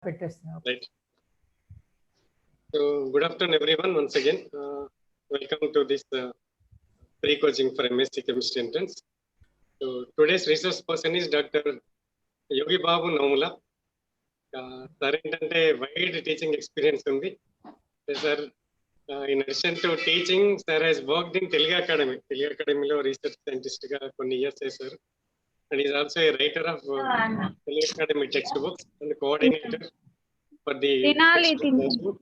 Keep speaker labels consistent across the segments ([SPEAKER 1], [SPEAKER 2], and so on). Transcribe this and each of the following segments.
[SPEAKER 1] పెట్టేస్తున్నా.
[SPEAKER 2] Right. So, good afternoon, everyone. Once again, welcome to this pre-coaching for MSc Chemistry entrance. So, today's resource person is Dr. Yogi Babu Nomula. Sir, ఏంటంటే wide teaching experience ఉంది. Sir in addition to teaching, sir has worked in Telugu Academy. Telugu Academy లో research scientist గా కొన్ని years చేశారు. And he is also a writer of Telugu Academy textbooks and coordinator for the textbook.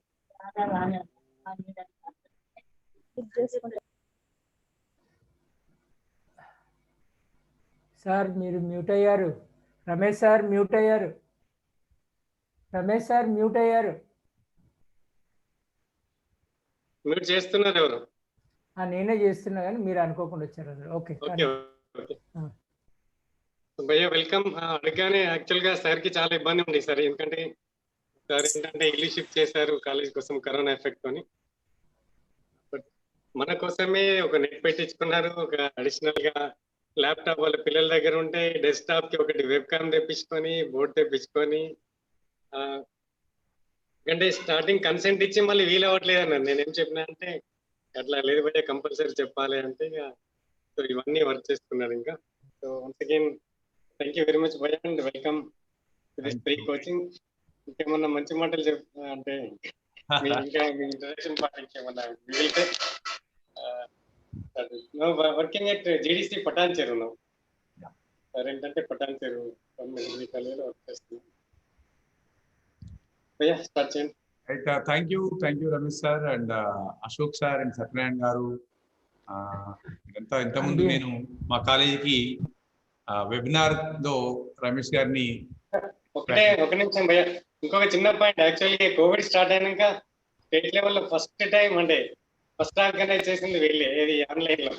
[SPEAKER 1] Sir మీరు mute అయ్యారు. Ramesh sir mute అయ్యారు. Ramesh sir mute అయ్యారు.
[SPEAKER 2] Mute చేస్తున్నారు ఎవరు?
[SPEAKER 1] నేనే చేస్తున్నా కానీ మీరు అనుకోకుండా వచ్చారు. ఓకే
[SPEAKER 2] ఓకే ఓకే భయ్య వెల్కమ్. అడగానే యాక్చువల్ గా సార్ కి చాలా ఇబ్బంది ఉంది సార్, ఎందుకంటే సార్ ఏంటంటే ఇల్లు షిఫ్ట్ చేశారు కాలేజ్ కోసం కరోనా ఎఫెక్ట్ తోని. బట్ మన కోసమే ఒక నెట్ పెట్టించుకున్నారు, ఒక అడిషనల్ గా ల్యాప్టాప్ వాళ్ళ పిల్లల దగ్గర ఉంటే డెస్క్టాప్ కి ఒకటి వెబ్ క్యామ్ తెప్పించుకొని బోర్డు తెప్పించుకొని, ఎందుకంటే స్టార్టింగ్ కన్సెంట్ ఇచ్చి మళ్ళీ వీలు అవ్వట్లేదు అన్నారు. నేనేం చెప్పినా అంటే అట్లా లేదు భయ్య కంపల్సరీ చెప్పాలి అంటే ఇక సో ఇవన్నీ వర్క్ చేసుకున్నారు. ఇంకా so once again thank you very much భయ్య and welcome to this pre coaching. ఇంకేమన్నా మంచి మాటలు అంటే ఇంకా మీ ఇంట్రడక్షన్ పార్ట్ ఇంకేమన్నా మిగిలితే. వర్కింగ్ ఎట్ జీడీసీ పటాన్ చెరువు సార్, ఏంటంటే పటాన్ చెరువు కాలేజీలో వర్క్ చేస్తున్నాం. భయ్య స్టార్ట్ చేయండి.
[SPEAKER 3] Right, thank you Ramesh sir and Ashok sir and Satyanarayan garu. ఇంతకుముందు నేను మా కాలేజీకి వెబినార్ లో రమేష్ గారిని
[SPEAKER 2] ఒక నిమిషం భయ్య, ఇంకొక చిన్న పాయింట్. యాక్చువల్లీ కోవిడ్ స్టార్ట్ అయినాక స్టేట్ లెవెల్లో ఫస్ట్ టైం అంటే ఫస్ట్ ఆర్గనైజ్ చేసింది వెళ్ళి ఏది ఆన్లైన్ లో.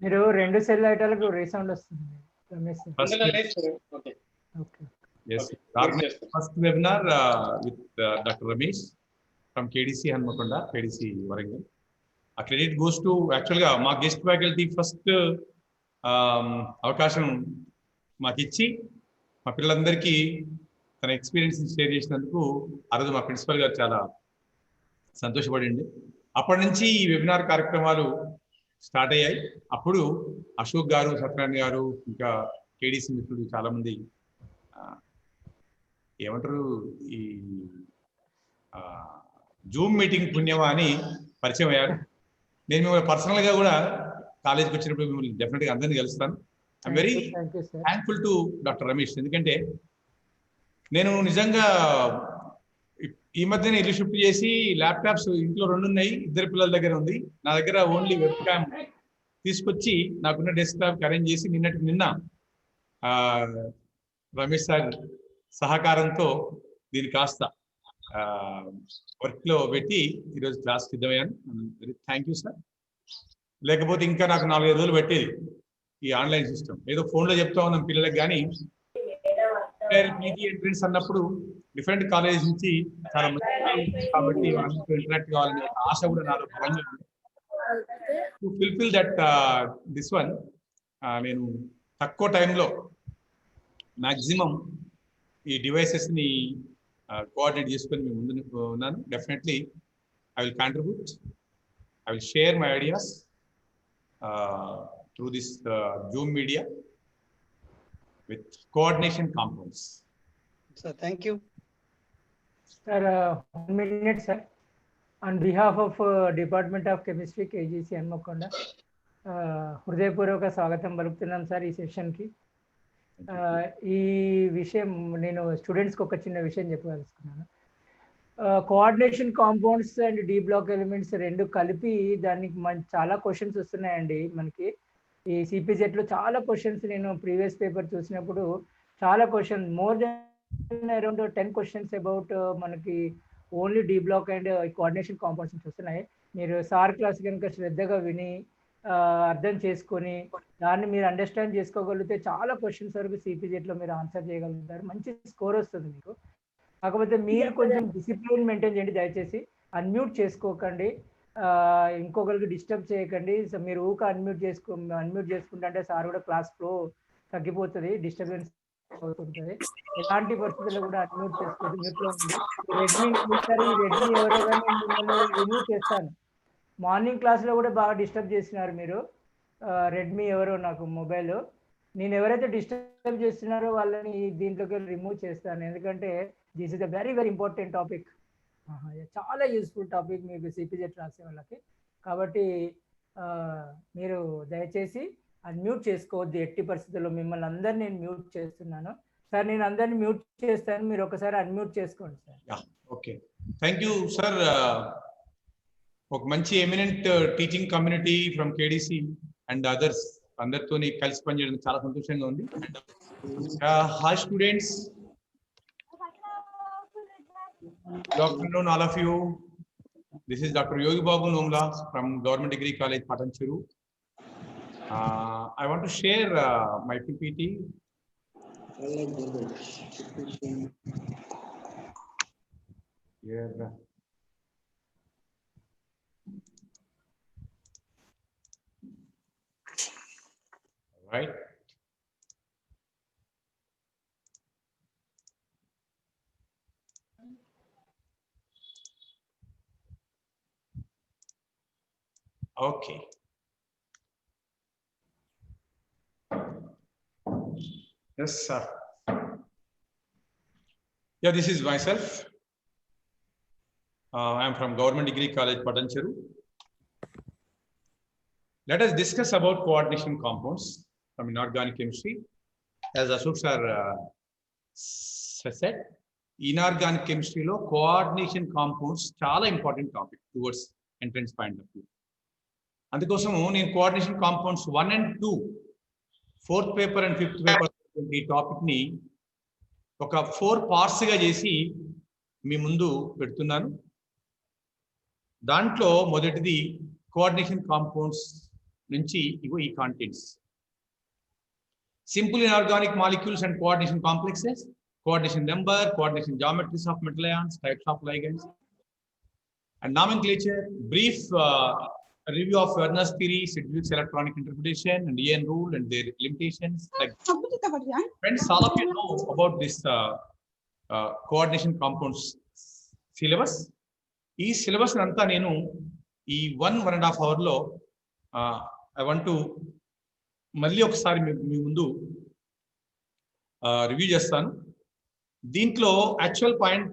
[SPEAKER 1] మీరు 2 సెల్ ఐటాలకు రీసౌండ్ వస్తుంది Ramesh sir.
[SPEAKER 2] Okay
[SPEAKER 1] okay
[SPEAKER 3] yes first webinar with Dr. Ramesh from KDC Hanmakonda, KDC Warangal. A credit goes to actually మా గెస్ట్ ఫ్యాకల్టీ ఫస్ట్ అవకాశం మాకు ఇచ్చి మా పిల్లలందరికీ తన ఎక్స్పీరియన్స్ షేర్ చేసినందుకు ఆ రోజు మా ప్రిన్సిపల్ గారు చాలా సంతోషపడింది. అప్పటి నుంచి ఈ వెబినార్ కార్యక్రమాలు స్టార్ట్ అయ్యాయి. అప్పుడు అశోక్ గారు, సత్యనారాయణ గారు, ఇంకా కేడీసీ మిత్రులు చాలా మంది ఏమంటారు ఈ జూమ్ మీటింగ్ పుణ్యమా అని పరిచయం అయ్యారు. నేను మిమ్మల్ని పర్సనల్గా కూడా కాలేజీకి వచ్చినప్పుడు మిమ్మల్ని డెఫినెట్గా అందరినీ కలుస్తాను. I'm very thankful to doctor Ramesh, ఎందుకంటే నేను నిజంగా ఈ మధ్యన ఇల్లు షిఫ్ట్ చేసి ల్యాప్టాప్స్ ఇంట్లో 2 ఉన్నాయి, 2 పిల్లల దగ్గర ఉంది. నా దగ్గర ఓన్లీ వెబ్ క్యామ్ తీసుకొచ్చి నాకున్న డెస్క్టాప్ అరేంజ్ చేసి నిన్న రమేష్ సార్ సహకారంతో దీన్ని కాస్త వర్క్ లో పెట్టి ఈరోజు క్లాస్ సిద్ధమయ్యాను. Very thank you sir. లేకపోతే ఇంకా నాకు 4-5 రోజులు పెట్టేది ఈ ఆన్లైన్ సిస్టమ్. ఏదో ఫోన్లో చెప్తా ఉన్నాం పిల్లలకి, కానీ పీజీ ఎంట్రన్స్ అన్నప్పుడు డిఫరెంట్ కాలేజ్ నుంచి చాలా మంది కాబట్టి వాళ్ళతో ఇంటరాక్ట్ కావాలనే ఆశ కూడా నాలో బలంగా ఉంది. To fulfil that this one నేను తక్కువ టైంలో మ్యాక్సిమం ఈ డివైసెస్ని కోఆర్డినేట్ చేసుకొని మీ ముందు ఉన్నాను. Definitely I will contribute, I will share my ideas through this Zoom media with coordination compounds.
[SPEAKER 4] Sir, thank you.
[SPEAKER 1] Sir, 1 minute, sir. On behalf of Department of Chemistry, KGC Hanmakonda, హృదయపూర్వక స్వాగతం పలుకుతున్నాం sir ఈ సెషన్కి. ఈ విషయం నేను స్టూడెంట్స్కి ఒక చిన్న విషయం చెప్పదలుచుకున్నాను. Coordination compounds and d block elements 2 కలిపి దానికి చాలా క్వశ్చన్స్ వస్తున్నాయండి మనకి. ఈ సిపిజెట్లో చాలా క్వశ్చన్స్ నేను ప్రీవియస్ పేపర్ చూసినప్పుడు చాలా question, more than around 10 questions about మనకి only D block and coordination compounds నుంచి వస్తున్నాయి. మీరు సార్ క్లాస్ కనుక శ్రద్ధగా విని అర్థం చేసుకొని దాన్ని మీరు అండర్స్టాండ్ చేసుకోగలిగితే చాలా క్వశ్చన్స్ వరకు సిపిజెట్లో మీరు ఆన్సర్ చేయగలుగుతారు, మంచి స్కోర్ వస్తుంది మీకు. కాకపోతే మీరు కొంచెం డిసిప్లిన్ మెయింటైన్ చేయండి దయచేసి. అన్మ్యూట్ చేసుకోకండి, ఇంకొకరికి డిస్టర్బ్ చేయకండి. సో మీరు ఊక అన్మ్యూట్ చేసుకుంటే అంటే సార్ కూడా క్లాస్ ఫ్లో తగ్గిపోతుంది, డిస్టర్బెన్స్ అవుతుంటది. ఎలాంటి పరిస్థితుల్లో కూడా అన్మ్యూట్ చేసుకోవద్దు, మ్యూట్లో ఉంది. రెడ్మీ ఈసారి రెడ్మీ ఎవరో కానీ మిమ్మల్ని రిమూవ్ చేస్తాను. మార్నింగ్ క్లాస్లో కూడా బాగా డిస్టర్బ్ చేసినారు మీరు. రెడ్మీ ఎవరో నాకు మొబైల్, నేను ఎవరైతే డిస్టర్బ్ చేస్తున్నారో వాళ్ళని దీంట్లోకి రిమూవ్ చేస్తాను. ఎందుకంటే this is a very very important topic, చాలా యూస్ఫుల్ టాపిక్ మీకు సిపిజెట్ రాసే వాళ్ళకి. కాబట్టి మీరు దయచేసి అన్మ్యూట్ చేసుకోవద్దు ఎట్టి పరిస్థితుల్లో. మిమ్మల్ని అందరినీ నేను మ్యూట్ చేస్తున్నాను సార్. నేను అందరినీ మ్యూట్ చేస్తాను, మీరు ఒకసారి అన్మ్యూట్ చేసుకోండి sir.
[SPEAKER 3] Okay, thank you sir. ఒక మంచి eminent teaching community from KDC and others అందరితో కలిసి పనిచేయడం చాలా సంతోషంగా ఉంది. Hi students, good afternoon all of you. This is Dr. Yogi Babu Nomla from Government Degree College, Patancheru. I want to share my PPT. Yeah. Right. Okay. Yes, sir. Yeah, this is myself. I am from Government Degree College, Patancheru. Let us discuss about coordination compounds from inorganic chemistry. As Ashok sir said, inorganic chemistry lo coordination compounds chala important topic towards entrance point of view. అందుకోసము నేను coordination compounds 1 and 2 4th paper and 5th paper ఈ topic ని ఒక 4 parts గా చేసి మీ ముందు పెడుతున్నాను. దాంట్లో మొదటిది కోఆర్డినేషన్ కాంపౌండ్స్ నుంచి ఇగో ఈ contents: simple inorganic molecules and coordination complexes, coordination number, coordination geometries of metal ions, types of ligands, and nomenclature, brief review of Werner's theory, Sidgwick's electronic interpretation, and EN rule and their limitations. Like, friends, all of you know about this coordination compounds syllabus. ఈ syllabus అంతా నేను ఈ 1.5 hours లో I want to మళ్ళీ ఒకసారి మీ ముందు review చేస్తాను. దీంట్లో యాక్చువల్ పాయింట్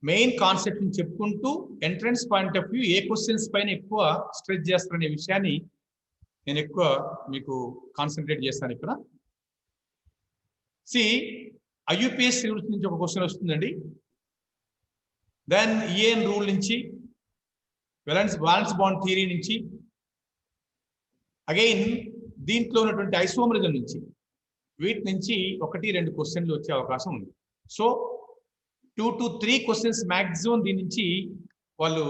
[SPEAKER 3] మెయిన్ కాన్సెప్ట్ ని చెప్పుకుంటూ entrance point of view A questions పైన ఎక్కువ స్ట్రెచ్ చేస్తారనే విషయాన్ని నేను ఎక్కువ మీకు కాన్సన్ట్రేట్ చేస్తాను. ఇక్కడ ఐయుపిఎస్ రూల్స్ నుంచి ఒక క్వశ్చన్ వస్తుందండి. దెన్ ఈఎన్ రూల్ నుంచి, వాలెన్స్ బాండ్ థియరీ నుంచి, అగైన్ దీంట్లో ఉన్నటువంటి ఐసోమరిజం నుంచి, వీటి నుంచి 1-2 క్వశ్చన్లు వచ్చే అవకాశం ఉంది. సో 2 to 3 క్వశ్చన్స్ మ్యాక్సిమం దీని నుంచి వాళ్ళు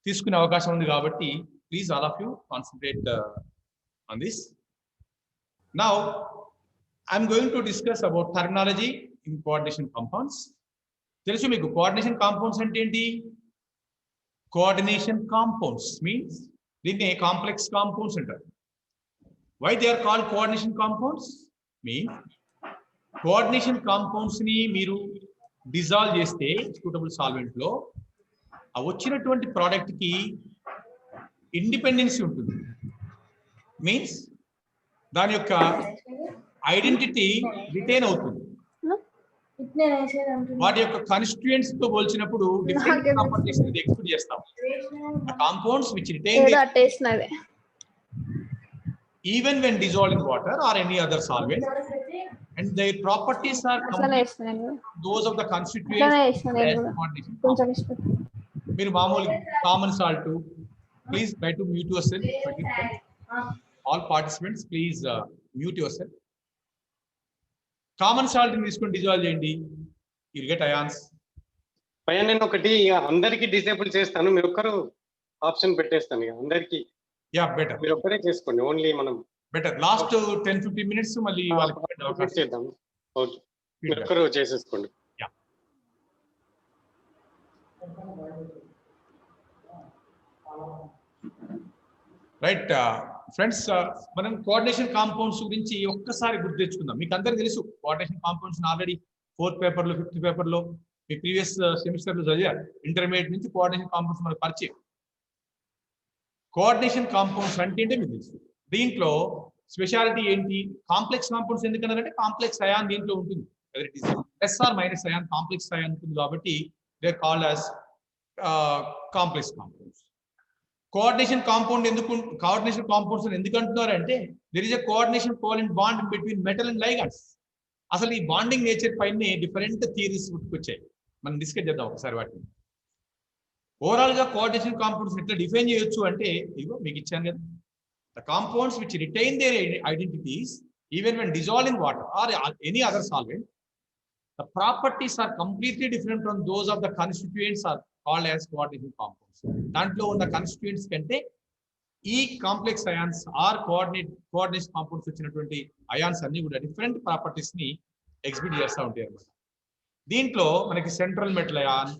[SPEAKER 3] తీసుకునే అవకాశం ఉంది. కాబట్టి please all of you concentrate on this. Now I'm going to discuss about terminology in coordination compounds. తెలుసు మీకు కోఆర్డినేషన్ కాంపౌండ్స్ అంటే ఏంటి? కోఆర్డినేషన్ కాంపౌండ్స్ మీన్స్ దీన్ని కాంప్లెక్స్ కాంపౌండ్స్ అంటారు. Why they are called coordination compounds? Means coordination compounds ని మీరు dissolve చేస్తే suitable solvent లో ఆ వచ్చినటువంటి ప్రోడక్ట్ కి ఇండిపెండెన్సీ ఉంటుంది. మీన్స్ దాని యొక్క ఐడెంటిటీ రిటైన్ అవుతుంది. వాటి యొక్క కాన్స్టిట్యూయెంట్స్ తో పోల్చినప్పుడు డిఫరెంట్ ప్రాపర్టీస్ ఎక్స్పెక్ట్ చేస్తాం. Compounds which retain even when dissolved in water or any other solvent, and their properties are those of the constituents. మీరు మామూలు common salt, please try to mute your self. All participants please mute your self. Common salt ని తీసుకొని dissolve చేయండి, you get ions.
[SPEAKER 2] పైన నేను ఒకటి అందరికి disable చేస్తాను, మీరు ఒక్కరు ఆప్షన్ పెట్టేస్తాను ఇక అందరికి.
[SPEAKER 3] యా బెటర్,
[SPEAKER 2] మీరు ఒక్కరే చేసుకోండి, ఓన్లీ మనం
[SPEAKER 3] బెటర్. లాస్ట్ 10-15 minutes మళ్ళీ వాళ్ళకి
[SPEAKER 2] చేద్దాం. ఓకే, మీరు ఒక్కరు చేసేసుకోండి.
[SPEAKER 3] రైట్ ఫ్రెండ్స్ మనం కోఆర్డినేషన్ కాంపౌండ్స్ గురించి ఒక్కసారి గుర్తు తెచ్చుకుందాం. మీకు అందరికీ తెలుసు కోఆర్డినేషన్ కాంపౌండ్స్ ఆల్రెడీ 4th పేపర్లో 5th పేపర్లో మీ ప్రీవియస్ సెమిస్టర్లో చదివారు. ఇంటర్మీడియట్ నుంచి కోఆర్డినేషన్ కాంపౌండ్స్ మనకు పరిచయం. కోఆర్డినేషన్ కాంపౌండ్స్ అంటే మీకు తెలుసు. దీంట్లో స్పెషాలిటీ ఏంటి? కాంప్లెక్స్ కాంపౌండ్స్ ఎందుకన్నారంటే కాంప్లెక్స్ అయాన్ దీంట్లో ఉంటుంది. Plus or minus ion complex ion ఉంటుంది కాబట్టి they called as complex compounds. Coordination compounds ఎందుకు అంటున్నారంటే there is a coordination covalent bond between metal and ligands. అసలు ఈ బాండింగ్ నేచర్ పైన డిఫరెంట్ థియరీస్ వచ్చాయి. మనం డిస్కస్ చేద్దాం ఒకసారి వాటిని. ఓవరాల్ గా కోఆర్డినేషన్ కాంపౌండ్స్ ఎట్లా డిఫైన్ చేయొచ్చు అంటే ఇదిగో మీకు ఇచ్చాను కదా. The compounds which retain their identities even when dissolved in water or any other solvent, the properties are completely different from those of the constituents are called as coordination compounds. దాంట్లో ఉన్న constituents కంటే ఈ complex ions or coordination compounds వచ్చినటువంటి ions అన్ని కూడా different properties ని exhibit చేస్తూ ఉంటాయి అన్నమాట. దీంట్లో మనకి central metal ion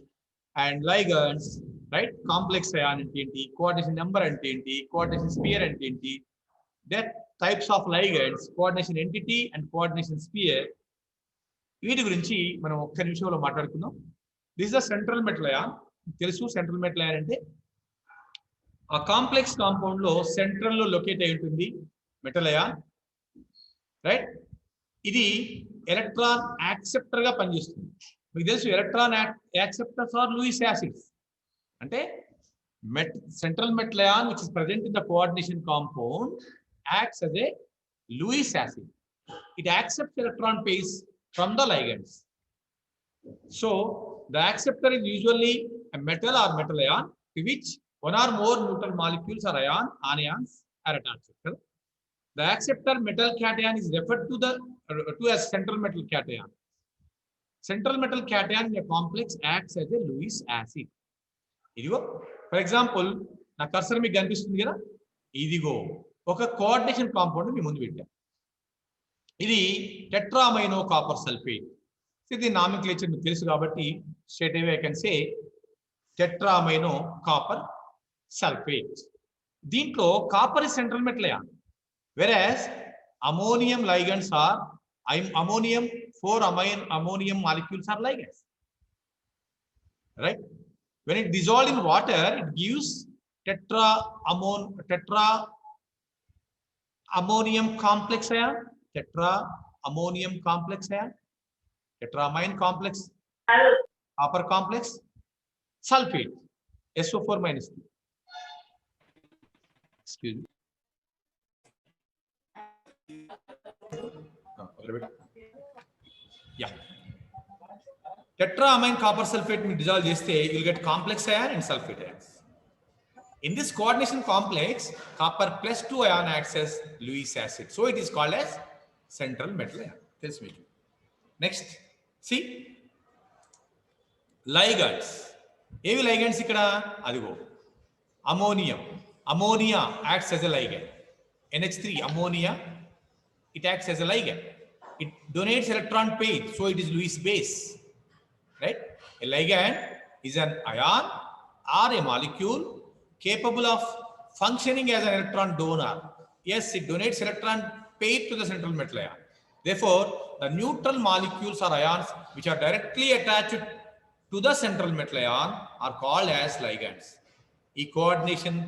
[SPEAKER 3] and ligands, right? Complex ion అంటే ఏంటి, కోఆర్డినేషన్ నెంబర్ అంటే ఏంటి, కోఆర్డినేషన్ స్పియర్ అంటే ఏంటి, that types of ligands, coordination entity and coordination sphere, వీటి గురించి మనం ఒక్క నిమిషంలో మాట్లాడుకుందాం. This is the central metal ion. తెలుసు సెంట్రల్ మెటల్ అయాన్ అంటే ఆ కాంప్లెక్స్ కాంపౌండ్ లో సెంట్రల్ లో లొకేట్ అయి ఉంటుంది మెటల్ అయాన్, రైట్? ఇది ఎలక్ట్రాన్ యాక్సెప్టర్ గా పనిచేస్తుంది. మీకు తెలుసు electron acceptors are Lewis acids. అంటే central metal ion which is present in the coordination compound acts as a Lewis acid. It accepts electron pairs from the ligands. So the acceptor is usually a metal or metal ion to which one or more neutral molecules or anions are attached. The acceptor metal cation is referred to as central metal cation. Central metal cation in a complex acts as a Lewis acid. ఇదిగో for example నా cursor మీకు కనిపిస్తుంది కదా, ఇదిగో ఒక coordination compound మీ ముందు పెట్టాం. ఇది టెట్రామైనో కాపర్ సల్ఫేట్. ఇది నామిక్లేచర్ మీకు తెలుసు కాబట్టి straight away I can say tetrammino copper sulphate. దీంట్లో copper is central metal ion, whereas ammonium ligands are ammonium 4 ammonium molecules are ligands, right? When it dissolved in water, it gives tetra ammonium complex ion, tetraamine complex, copper complex, sulfate, SO4 minus 2. Excuse me. Yeah. Tetraamine copper sulfate will dissolve cheste you will get complex ion and sulfate ions. In this coordination complex, copper plus 2 ion acts as Lewis acid. So it is called as central metal ion. Tells me. Next, see ligands. Evi ligands ikkada adigo ammonia acts as a ligand. NH3 ammonia, it acts as a ligand. It donates electron pair, so it is Lewis base. Right? A ligand is an ion or a molecule capable of functioning as an electron donor. Yes, it donates electron pair to the central metal ion. Therefore, the neutral molecules or ions which are directly attached to the central metal ion are called as ligands. ఈ coordination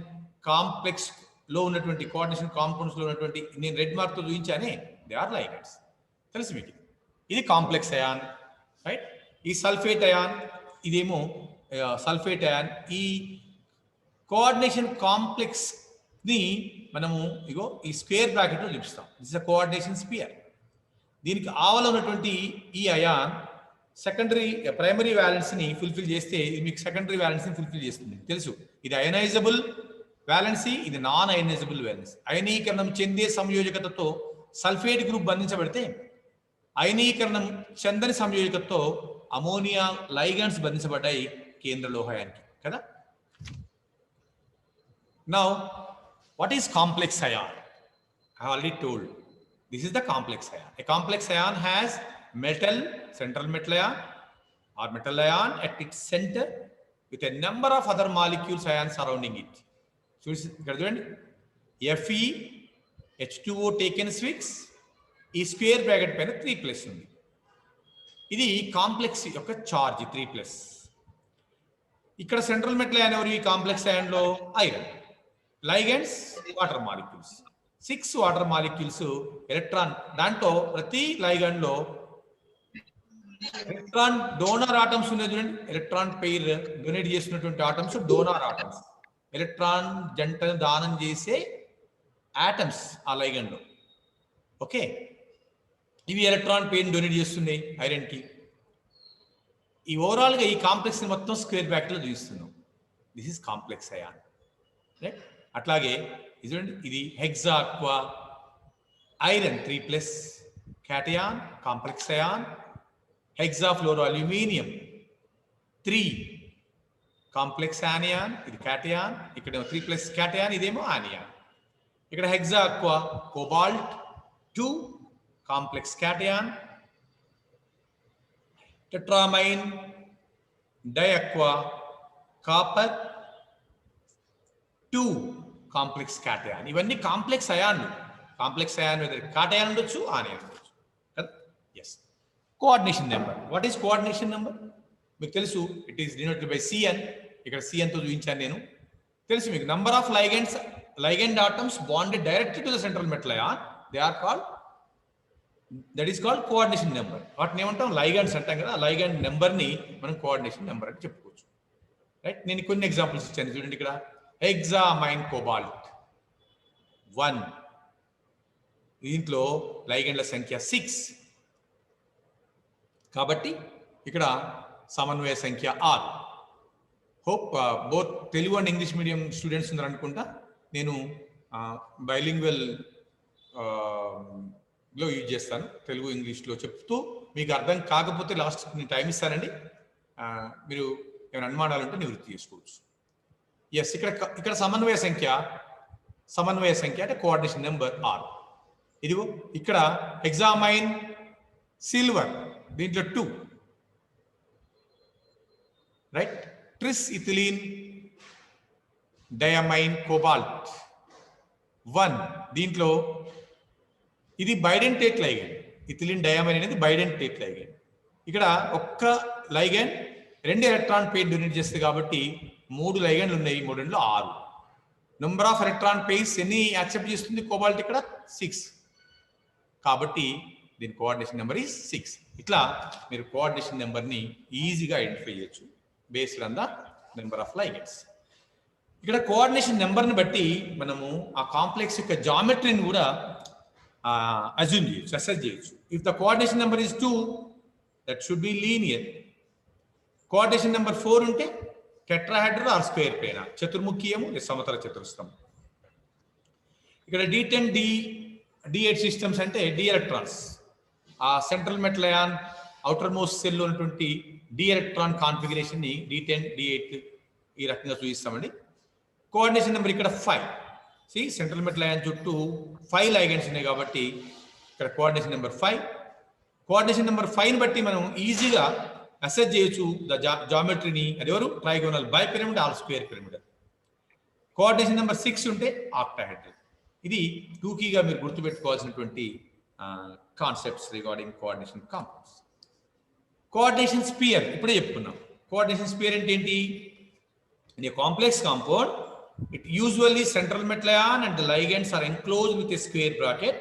[SPEAKER 3] complex లో ఉన్నటువంటి coordination compounds లో ఉన్నటువంటి నేను red mark తో చూపించానే they are లైగండ్స్. తెలుసు మీకు. ఇది కాంప్లెక్స్ అయాన్, రైట్? ఈ సల్ఫేట్ అయాన్, ఇదేమో సల్ఫేట్ అయాన్. ఈ కోఆర్డినేషన్ కాంప్లెక్స్ ని మనము ఇగో ఈ స్క్వేర్ బ్రాకెట్ లో చూపిస్తాం. This is a coordination sphere. దీనికి ఆవల ఉన్నటువంటి ఈ అయాన్ ప్రైమరీ వ్యాలెన్స్ ని ఫుల్ఫిల్ చేస్తే ఇది మీకు సెకండరీ వ్యాలెన్స్ ని ఫుల్ఫిల్ చేస్తుంది. తెలుసు, ఇది అయనైజబుల్ వ్యాలెన్సీ, ఇది నాన్ అయనైజబుల్ వ్యాలెన్స్. అయనీకరణం చెందే సంయోజకతతో సల్ఫేట్ గ్రూప్ బంధించబడితే అయనీకరణం చెందని సంయోజకతతో అమోనియా లైగండ్స్ బంధించబడ్డాయి కేంద్ర లోహాయానికి కదా. Now, what is complex ion? I have already told. This is the complex ion. A complex ion has metal, central metal ion or metal ion at its center with a number of other molecules ions surrounding it. So, ఇక్కడ చూడండి, Fe H2O taken 6, ఈ square bracket పైన 3+ ఉంది. ఇది complex యొక్క charge 3+. ఇక్కడ central metal ion ఎవరు ఈ కాంప్లెక్స్ అయాన్లో? Iron. Ligands water molecules. 6 water molecules electron, దాంట్లో ప్రతి లైగండ్ లో ఎలక్ట్రాన్ డోనర్ ఆటమ్స్ ఉన్నాయి చూడండి. ఎలక్ట్రాన్ పెయిర్ డొనేట్ చేసినటువంటి ఆటమ్స్ డోనర్ ఆటమ్స్, ఎలక్ట్రాన్ జంటను దానం చేసే ఆటమ్స్ ఆ లైగండ్ లో. ఓకే, ఇవి ఎలక్ట్రాన్ పెయిర్ డొనేట్ చేస్తున్నాయి ఐరన్ కి. ఈ ఓవరాల్ గా ఈ కాంప్లెక్స్ ని మొత్తం స్క్వేర్ బ్రాకెట్ లో చూపిస్తున్నాం. This is complex ion, right? అట్లాగే ఇది hexa aqua iron 3+ cation complex ion. Hexa fluoro aluminium 3 complex anion, ఇది క్యాటయాన్. ఇక్కడ 3+ క్యాటయాన్, ఇదేమో ఆనియాన్. ఇక్కడ hexa aqua cobalt 2 complex cation. Tetrammine diaqua copper 2 complex cation. ఇవన్నీ complex అయాన్లు. కాంప్లెక్స్ అయాన్ క్యాటయాన్ ఉండొచ్చు, anion ఉండొచ్చు. Yes. Coordination number. What is coordination number? మీకు తెలుసు, it is denoted by Cn. ఇక్కడ Cn తో చూపించాను నేను. తెలుసు మీకు, number of ligand atoms bonded directly to the central metal ion, they are called, that is called coordination number. వాటిని ఏమంటాం? లైగండ్స్ అంటాం కదా. లైగండ్ నెంబర్ ని మనం కోఆర్డినేషన్ నెంబర్ అని చెప్పుకోవచ్చు, రైట్? నేను కొన్ని ఎగ్జాంపుల్స్ ఇచ్చాను చూడండి. ఇక్కడ హెక్సామైన్ కోబాల్ట్ 1, దీంట్లో లైగండ్ల సంఖ్య 6 కాబట్టి ఇక్కడ సమన్వయ సంఖ్య 6. Hope both Telugu and English medium students ఉన్నారు అనుకుంటా. నేను బైలింగ్వల్ లో యూజ్ చేస్తాను, తెలుగు ఇంగ్లీష్లో చెప్తూ. మీకు అర్థం కాకపోతే లాస్ట్ నేను టైం ఇస్తానండి, మీరు ఏమైనా అనుమానాలు ఉంటే నివృత్తి చేసుకోవచ్చు. ఎస్, ఇక్కడ సమన్వయ సంఖ్య అంటే కోఆర్డినేషన్ నెంబర్ 6. ఇదిగో ఇక్కడ హెక్సామైన్ సిల్వర్, దీంట్లో 2, రైట్? ట్రిస్ ఇథిలీన్ డయామైన్ కోబాల్ట్ 1, దీంట్లో ఇది బైడెంటేట్ లైగెండ్. ఇథిలీన్ డయామైన్ అనేది బైడెంటేట్ లైగెండ్. ఇక్కడ ఒక్క లైగెండ్ 2 ఎలక్ట్రాన్ పెయిర్ డొనేట్ చేస్తుంది కాబట్టి 3 లైగెండ్లు ఉన్నాయి. 3లో 6. నెంబర్ ఆఫ్ ఎలక్ట్రాన్ పెయిర్స్ ఎన్ని యాక్సెప్ట్ చేస్తుంది కోబాల్ట్? ఇక్కడ 6. కాబట్టి దీని కోఆర్డినేషన్ నెంబర్ ఈజ్ 6. ఇట్లా మీరు కోఆర్డినేషన్ నెంబర్ని ఈజీగా ఐడెంటిఫై చేయొచ్చు based on the number of ligands. ఇక్కడ కోఆర్డినేషన్ నెంబర్ని బట్టి మనము ఆ కాంప్లెక్స్ యొక్క జామెట్రీని కూడా అజ్యూమ్ చేయొచ్చు, అసెస్ చేయొచ్చు. If the coordination number is 2, that should be linear. Coordination number 4 ఉంటే టెట్రాహెడ్రల్ ఆర్ స్క్వేర్ ప్లేన్, చతుర్ముఖీయము లేదా సమతల చతురస్రం. ఇక్కడ D10 D8 సిస్టమ్స్ అంటే డి ఎలక్ట్రాన్స్. ఆ central metal ion outermost shell ఉన్నటువంటి డి ఎలక్ట్రాన్ కాన్ఫిగరేషన్ ని D10 D8 ఈ రకంగా చూపిస్తామండి. కోఆర్డినేషన్ నెంబర్ ఇక్కడ 5. సెంట్రల్ మెటల్ అయాన్ చుట్టూ 5 లైగెండ్స్ ఉన్నాయి కాబట్టి ఇక్కడ కోఆర్డినేషన్ నెంబర్ 5. కోఆర్డినేషన్ నెంబర్ 5ని బట్టి మనం ఈజీగా అసెస్ చేయొచ్చు ద జామెట్రీని. అది ఎవరు? Trigonal bi pyramid or square pyramid. Coordination number 6 ఉంటే ఆక్టాహెడ్రల్. ఇది టూకీగా మీరు గుర్తుపెట్టుకోవాల్సినటువంటి concepts regarding coordination compounds. Coordination sphere ఇప్పుడే చెప్పుకున్నాం. కోఆర్డినేషన్ స్పియర్ అంటే ఏంటి? In a complex compound, it usually central metal ion and the ligands are enclosed with a square bracket.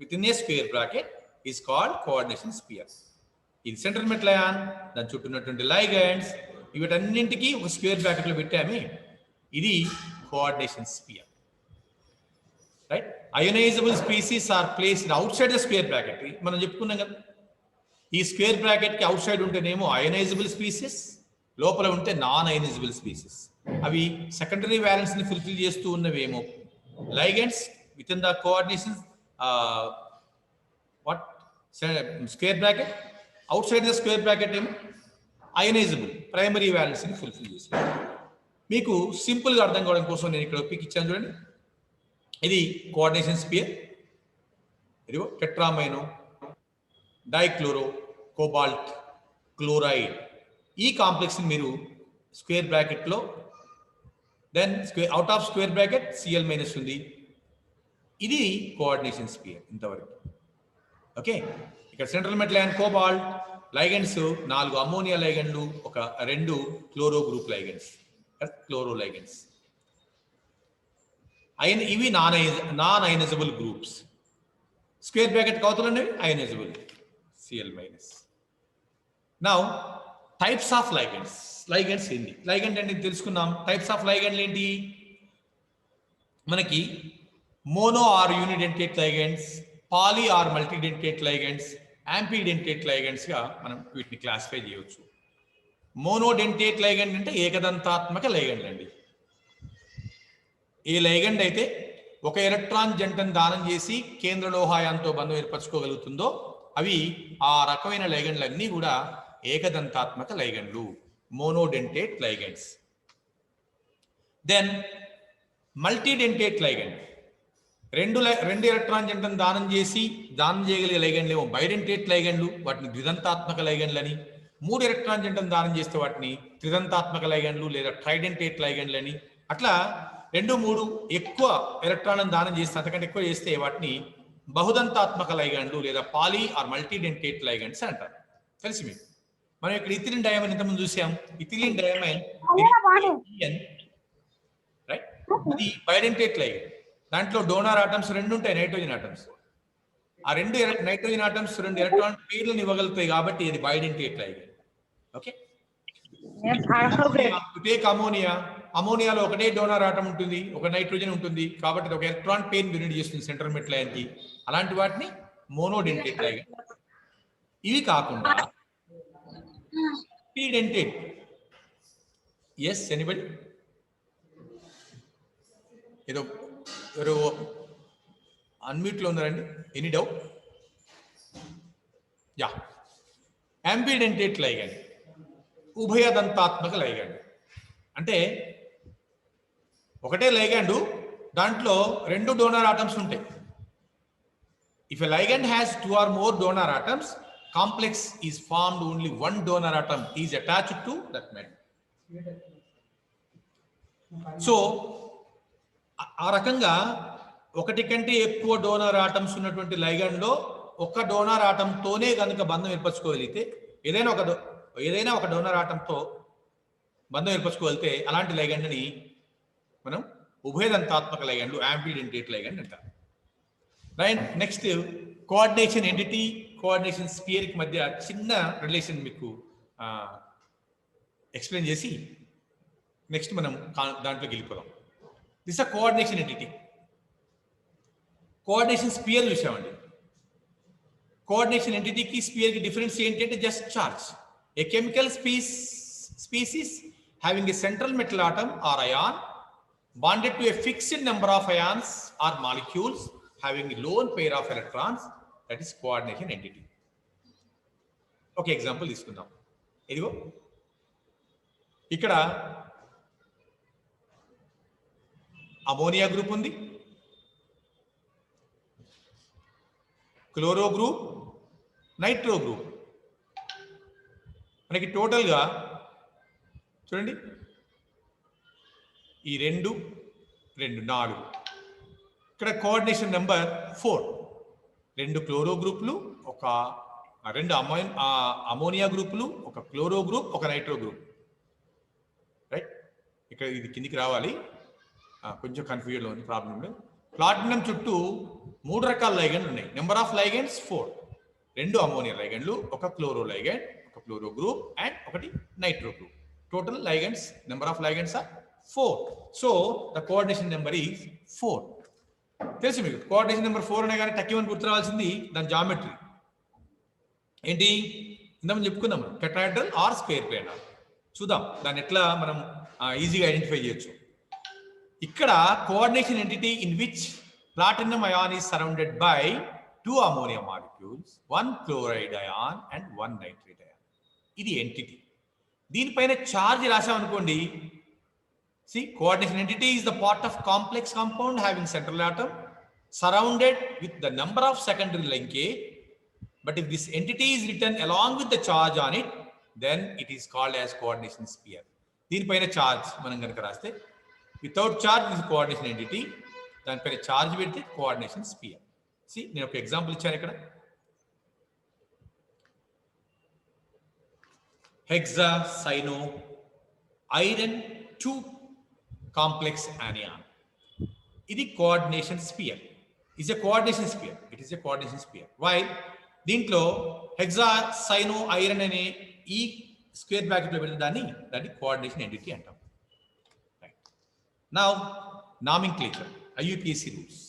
[SPEAKER 3] Within a square bracket is called coordination sphere. In central metal ion దాని చుట్టూ ఉన్నటువంటి ligands వీటన్నింటికి ఒక square bracket లో పెట్టామే, ఇది coordination sphere, right? Ionizable species are placed outside the square bracket. మనం చెప్పుకున్నాం కదా, ఈ స్క్వేర్ బ్రాకెట్ కి అవుట్ సైడ్ ఉంటేనేమో అయోనైజబుల్ స్పీసీస్, లోపల ఉంటే నాన్ అయోనైజబుల్ స్పీసీస్. అవి సెకండరీ వ్యాలెన్స్ ని ఫుల్ఫిల్ చేస్తూ ఉన్నవేమో ligands with in the coordination what square bracket. Outside the square bracket ఏమో అయోనైజబుల్ ప్రైమరీ వ్యాలెన్స్ ని ఫుల్ఫిల్ చేస్తారు. మీకు సింపుల్ గా అర్థం కావడం కోసం నేను ఇక్కడ పిక్ ఇచ్చాను చూడండి. ఇది కోఆర్డినేషన్ స్పియర్. ఇదిగో టెట్రామైనో డైక్లోరో కోబాల్ట్ క్లోరైడ్, ఈ కాంప్లెక్స్ ని మీరు స్క్వేర్ బ్రాకెట్ లో, then out of square bracket Cl- ఉంది. ఇది కోఆర్డినేషన్ స్పియర్ ఇంతవరకు. ఓకే, ఇక్కడ central metal and cobalt ligands 4 ammonia లైగెండ్లు, ఒక 2 chloro group ligands, chloro ligands. ఇవి non ionizable groups. Square bracket కౌతులు అనేవి ionizable, Cl-. Now types of ligands. Ligands ఏంటి? లైగెండ్ అంటే తెలుసుకున్నాం. టైప్స్ ఆఫ్ లైగెండ్లు ఏంటి? మనకి mono or యూనిడెంటేట్ ligands, poly or multidentate ligands, ambidentate ligands గా మనం వీటిని క్లాసిఫై చేయవచ్చు. మోనోడెంటేట్ లైగెండ్ అంటే ఏకదంతాత్మక లైగెండ్ అండి. ఏ లైగెండ్ అయితే ఒక ఎలక్ట్రాన్ జంటను దానం చేసి కేంద్ర లోహాయంతో బంధం ఏర్పరచుకోగలుగుతుందో అవి ఆ రకమైన లైగెండ్లన్నీ కూడా ఏకదంతాత్మక లైగెండ్లు, మోనోడెంటేట్ లైగెండ్స్. దెన్ మల్టీడెంటేట్ లైగెండ్, రెండు ఎలక్ట్రాన్ జంటను దానం చేయగలిగే లైగెండ్లు ఏమో బైడెంటేట్ లైగెండ్లు, వాటిని ద్విదంతాత్మక లైగెండ్లని. 3 ఎలక్ట్రాన్ జంటను దానం చేస్తే వాటిని త్రిదంతాత్మక లైగెండ్లు లేదా ట్రైడెంటేట్ లైగెండ్లని. అట్లా 2, 3 ఎక్కువ ఎలక్ట్రాన్లను దానం చేస్తే, అంతకంటే ఎక్కువ చేస్తే వాటిని బహుదంతాత్మక లైగెండ్లు లేదా పాలీ ఆర్ మల్టీడెంటేట్ లైగెండ్స్ అంటారు. తెలిసి మీకు మనం ఇక్కడ ఇథిలిన్ డయామైన్ ఇంతకుముందు చూసాం. ఇథిలిన్ డయామైన్ రైట్, అది బైడెంటేట్ లైగెండ్. దాంట్లో డోనార్ ఆటమ్స్ 2 ఉంటాయి, నైట్రోజన్ ఆటమ్స్. ఆ 2 నైట్రోజన్ ఆటమ్స్ 2 ఎలక్ట్రాన్ పేర్లను ఇవ్వగలుగుతాయి కాబట్టి ఇది bidentate ligand. Okay, take ammonia. అమోనియాలో ఒకటే డోనార్ ఆటం ఉంటుంది, ఒక నైట్రోజన్ ఉంటుంది కాబట్టి ఒక ఎలక్ట్రాన్ పేర్ యూనిట్ చేస్తుంది సెంట్రల్ మెటల్ అయాన్కి. అలాంటి వాటిని మోనోడెంటేట్ లైగెండ్. ఇవి కాకుండా డెంటేట్. Yes, anybody? ఎవరు అన్మ్యూట్లో ఉన్నారండి? Any doubt? Yeah, ambidentate ligand, ఉభయదంతాత్మక లైగెండ్. అంటే ఒకటే లైగెండ్, దాంట్లో 2 డోనర్ ఆటమ్స్ ఉంటాయి. If a ligand has 2 or more donor atoms, complex is formed, only 1 donor atom is attached to that metal. So ఆ రకంగా ఒకటి కంటే ఎక్కువ డోనర్ ఆటమ్స్ ఉన్నటువంటి లైగెండ్ లో ఒక డోనర్ ఆటంతోనే కనుక బంధం ఏర్పరచుకోగలిగితే, ఏదైనా ఒక డోనర్ ఆటంతో బంధం ఏర్పరచుకోగలిగితే అలాంటి లైగెండ్ ని మనం ఉభయదంతాత్మక లైగెండ్లు, యాంబిడెంటేట్ లైగెండ్ అంటారు. Right, next coordination entity, coordination sphere కి మధ్య చిన్న రిలేషన్ మీకు ఎక్స్ప్లెయిన్ చేసి నెక్స్ట్ మనం దాంట్లోకి వెళ్ళిపోదాం. This a coordination entity. Coordination sphere చూసామండి. కోఆర్డినేషన్ ఎంటిటీకి స్పియర్ కి డిఫరెన్స్ ఏంటంటే just charge. A chemical species having a central metal atom or ion bonded to a fixed number of ions or molecules having a lone pair of electrons, that is coordination entity. Okay, example తీసుకుందాం. ఇదిగో ఇక్కడ ammonia group ఉంది, chloro group, nitro group. మనకి టోటల్గా చూడండి, ఈ 2, 4. ఇక్కడ coordination number 4. 2 chloro గ్రూపులు, ఒక 2 అమోనియా గ్రూపులు, ఒక క్లోరో గ్రూప్, ఒక నైట్రో గ్రూప్. రైట్, ఇక్కడ ఇది కిందికి రావాలి, కొంచెం కన్ఫ్యూజన్లో ఉంది, ప్రాబ్లం లేదు. ప్లాటినం చుట్టూ 3 రకాల లైగెండ్లు ఉన్నాయి. Number of ligands 4. 2 అమోనియా లైగెండ్లు, ఒక క్లోరో లైగెండ్, ఒక క్లోరో గ్రూప్ అండ్ ఒకటి nitro group. Total ligands, number of ligands are 4. So the coordination number is 4. తెలుసు మీకు కోఆర్డినేషన్ నెంబర్ 4 అనే కానీ టక్కిమని గుర్తు రావాల్సింది దాని జామెట్రీ ఏంటి? ఇందాక చెప్పుకుందాం, టెట్రాహెడ్రల్ ఆర్ స్క్వేర్ ప్లానార్. చూద్దాం దాన్ని ఎట్లా మనం ఈజీగా ఐడెంటిఫై చేయొచ్చు. ఇక్కడ coordination entity in which platinum ion is surrounded by 2 ammonia molecules, 1 chloride ion and 1 nitrate ion. ఇది ఎంటిటీ. దీనిపైన ఛార్జ్ రాసామనుకోండి, see coordination entity is the part of complex compound having central atom surrounded with the number of secondary linkage, but if this entity is written along with the charge on it, then it is called as coordination sphere. దీనిపైన charge మనం కనుక రాస్తే, without charge is coordination entity, దానిపైన charge పెడితే coordination sphere. నేను ఒక example ఇచ్చాను ఇక్కడ. Hexacyano iron 2 complex anion. ఇది coordination sphere. It is a coordination sphere. Why? దీంట్లో హెక్సాసైనో ఐరన్ అనే ఈ స్క్వేర్ బ్రాకెట్లో పెడితే దాన్ని కోఆర్డినేషన్ ఎంటిటీ అంటాం. నౌ నామింక్లేచర్, IUPAC రూల్స్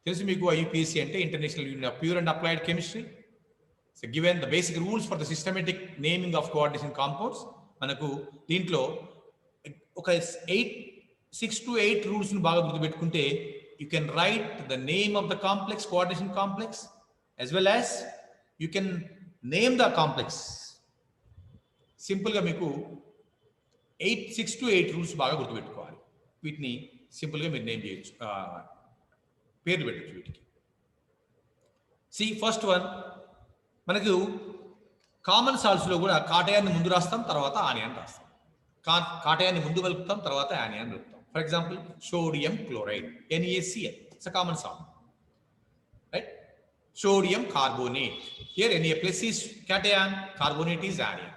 [SPEAKER 3] తెలుసు మీకు. IUPAC అంటే International Union of Pure and Applied Chemistry. So given the basic rules for the systematic naming of coordination compounds. మనకు దీంట్లో ఒక 6 to 8 రూల్స్ ను బాగా గుర్తుపెట్టుకుంటే you can write the name of the complex, coordination complex, as well as you can name the complex. సింపుల్గా మీకు 6 to 8 rules బాగా గుర్తుపెట్టుకోవాలి. వీటిని సింపుల్గా మీరు నేమ్ చేయొచ్చు, పేర్లు పెట్టచ్చు వీటికి. ఫస్ట్ వన్, మనకు కామన్ సాల్ట్స్లో కూడా కాటయాన్ని ముందు రాస్తాం, తర్వాత ఆనియాన్ రాస్తాం. కాటయాన్ని ముందు కలుపుతాం, తర్వాత ఆనియాన్ కలుపుతాం. For example sodium chloride, NaCl, it's a common salt, right? Sodium carbonate, here Na plus is cation, carbonate is anion.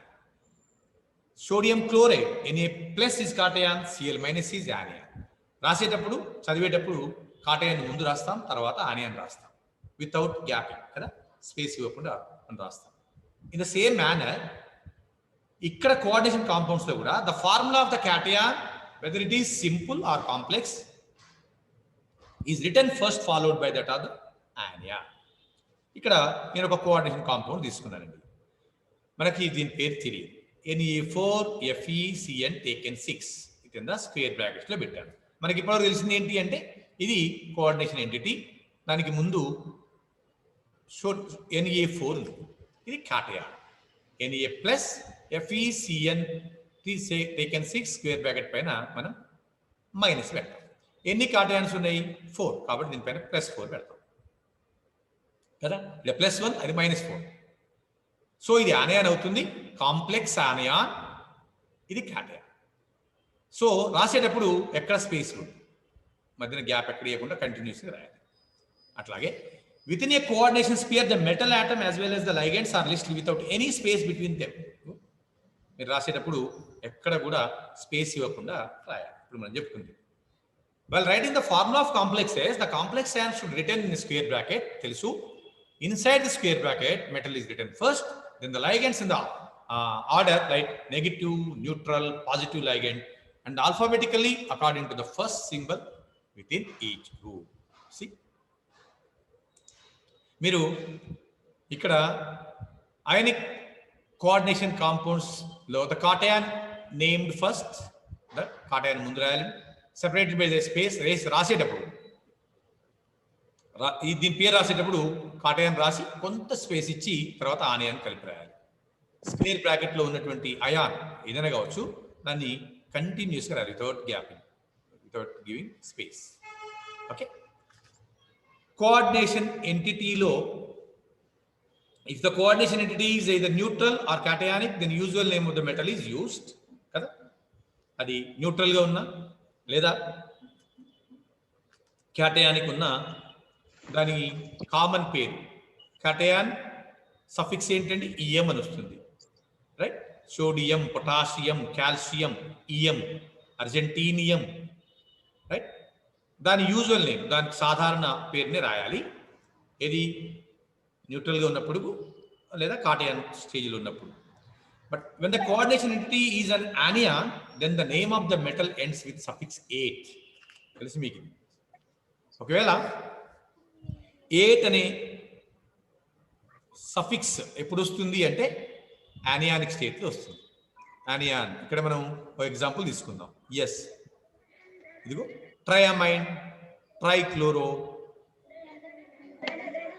[SPEAKER 3] Sodium chloride, Na plus is cation, Cl minus is anion. రాసేటప్పుడు చదివేటప్పుడు కాటయాన్ని ముందు రాస్తాం, తర్వాత onion రాస్తాం, without gaping కదా, space ఇవ్వకుండా అని రాస్తాం. ఇన్ ద సేమ్ మేనర్ ఇక్కడ కోఆర్డినేషన్ కాంపౌండ్స్ లో కూడా the formula of the cation, whether it is simple or complex, is written first followed by that of the anion. ఇక్కడ నేను ఒక కోఆర్డినేషన్ కాంపౌండ్ తీసుకున్నానండి. మనకి దీని పేరు తెలియదు. Na4FeCN taken 6 కింద స్క్వేర్ బ్రాకెట్స్ లో పెట్టాను. మనకి ఇప్పటివరకు తెలిసింది ఏంటి అంటే ఇది కోఆర్డినేషన్ ఎంటిటీ, దానికి ముందు Na4 ఉంది, ఇది కాటయాన్. Na plus FeCN taken 6 square bracket పైన మనం మైనస్ పెడతాం. ఎన్ని కాటయాన్స్ ఉన్నాయి? 4, కాబట్టి దీనిపైన +4 పెడతాం కదా. ఇది +1, అది -4. సో ఇది ఆనియాన్ అవుతుంది, కాంప్లెక్స్ ఆనియాన్, ఇది క్యాటయాన్. సో రాసేటప్పుడు ఎక్కడ స్పేస్ మధ్యన గ్యాప్ ఎక్కడ ఇవ్వకుండా కంటిన్యూస్గా రాయాలి. అట్లాగే within a coordination sphere the metal atom as well as the ligands are listed without any space between them. మీరు రాసేటప్పుడు ఎక్కడ కూడా స్పేస్ ఇవ్వకుండా రాయాలి. ఇప్పుడు మనం చెప్పుకుంది. While writing the formula of complexes, the complex ion should written in a square bracket. తెలుసు. Inside the square bracket, metal is written first, then the ligands in the order, like negative, neutral, positive ligand, and alphabetically according to the first symbol within each group. See? మీరు ఇక్కడ ionic coordination compounds లో the cation named first, the cation ముందు రాయాలి, separated by the space, రాసేటప్పుడు దీని పేరు రాసేటప్పుడు కాటయాన్ రాసి కొంత స్పేస్ ఇచ్చి తర్వాత ఆనియాన్ కలిపి రాయాలి. స్క్వేర్ బ్రాకెట్ లో ఉన్నటువంటి అయాన్ ఏదైనా కావచ్చు, దాన్ని కంటిన్యూస్ గా రాయాలి without gapping, without giving space. Okay. Coordination ఎంటిటీలో if the coordination entity is either neutral or cationic, then usual name of the metal is used కదా. అది న్యూట్రల్ గా ఉన్నా లేదా క్యాటయానిక్ ఉన్నా దాని కామన్ పేరు కాటయాన్ సఫిక్స్ ఏంటంటే EM అని వస్తుంది, right? Sodium, potassium, calcium, EM, argentinium, right? దాని యూజువల్ నేమ్, దానికి సాధారణ పేరుని రాయాలి. ఏది న్యూట్రల్గా ఉన్నప్పుడు లేదా కాటయాన్ స్టేజ్లో ఉన్నప్పుడు. But when the coordination entity is an anion, then the name of the metal ends with suffix 8. తెలిసి మీకు. ఒకవేళ 8 అనే సఫిక్స్ ఎప్పుడు వస్తుంది అంటే ఆనియానిక్ స్టేట్లో వస్తుంది. ఆనియాన్ ఇక్కడ మనం ఒక ఎగ్జాంపుల్ తీసుకుందాం. ఎస్, ఇదిగో ట్రైఅమైన్, ట్రైక్లోరో.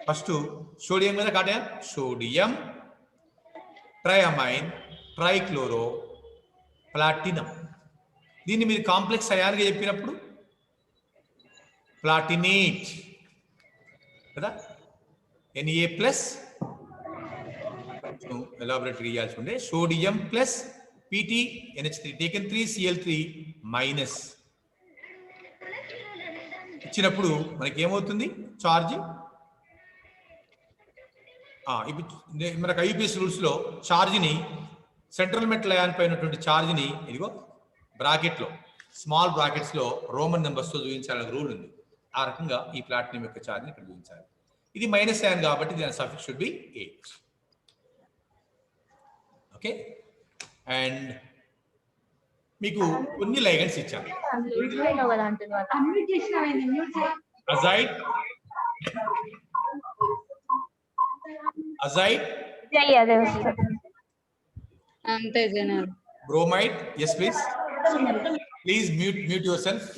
[SPEAKER 3] ఫస్ట్ సోడియం మీద కాటయాన్, సోడియం, ట్రైఅమైన్, ట్రైక్లోరో, ప్లాటినం. దీన్ని మీరు కాంప్లెక్స్ అయాన్గా చెప్పినప్పుడు ప్లాటినేట్ కదా. Na ప్లస్ ఎలాబొరేటరీ చేయాల్సి ఉండే sodium plus PT NH3 taken 3 Cl3 minus ఇచ్చినప్పుడు మనకి ఏమవుతుంది చార్జ్ ఇప్పుడు మనకు ఐపీఎస్ రూల్స్ లో ఛార్జ్ని సెంట్రల్ మెటల్ అయాన్ పైనటువంటి ఛార్జ్ని ఇదిగో బ్రాకెట్లో స్మాల్ బ్రాకెట్స్ లో రోమన్ నెంబర్స్ తో చూపించాలని రూల్ ఉంది. ఆ రకంగా ఈ ప్లాటినం యొక్క ఛార్జ్ని ఇక్కడ చూపించాలి. ఇది మైనస్ అయాన్ కాబట్టి దాని suffix should be 8. Okay, and మీకు కొన్ని లైగెండ్స్ ఇచ్చాను. అజైడ్
[SPEAKER 5] అంతే జనాలు.
[SPEAKER 3] Bromide, yes please, please mute yourself.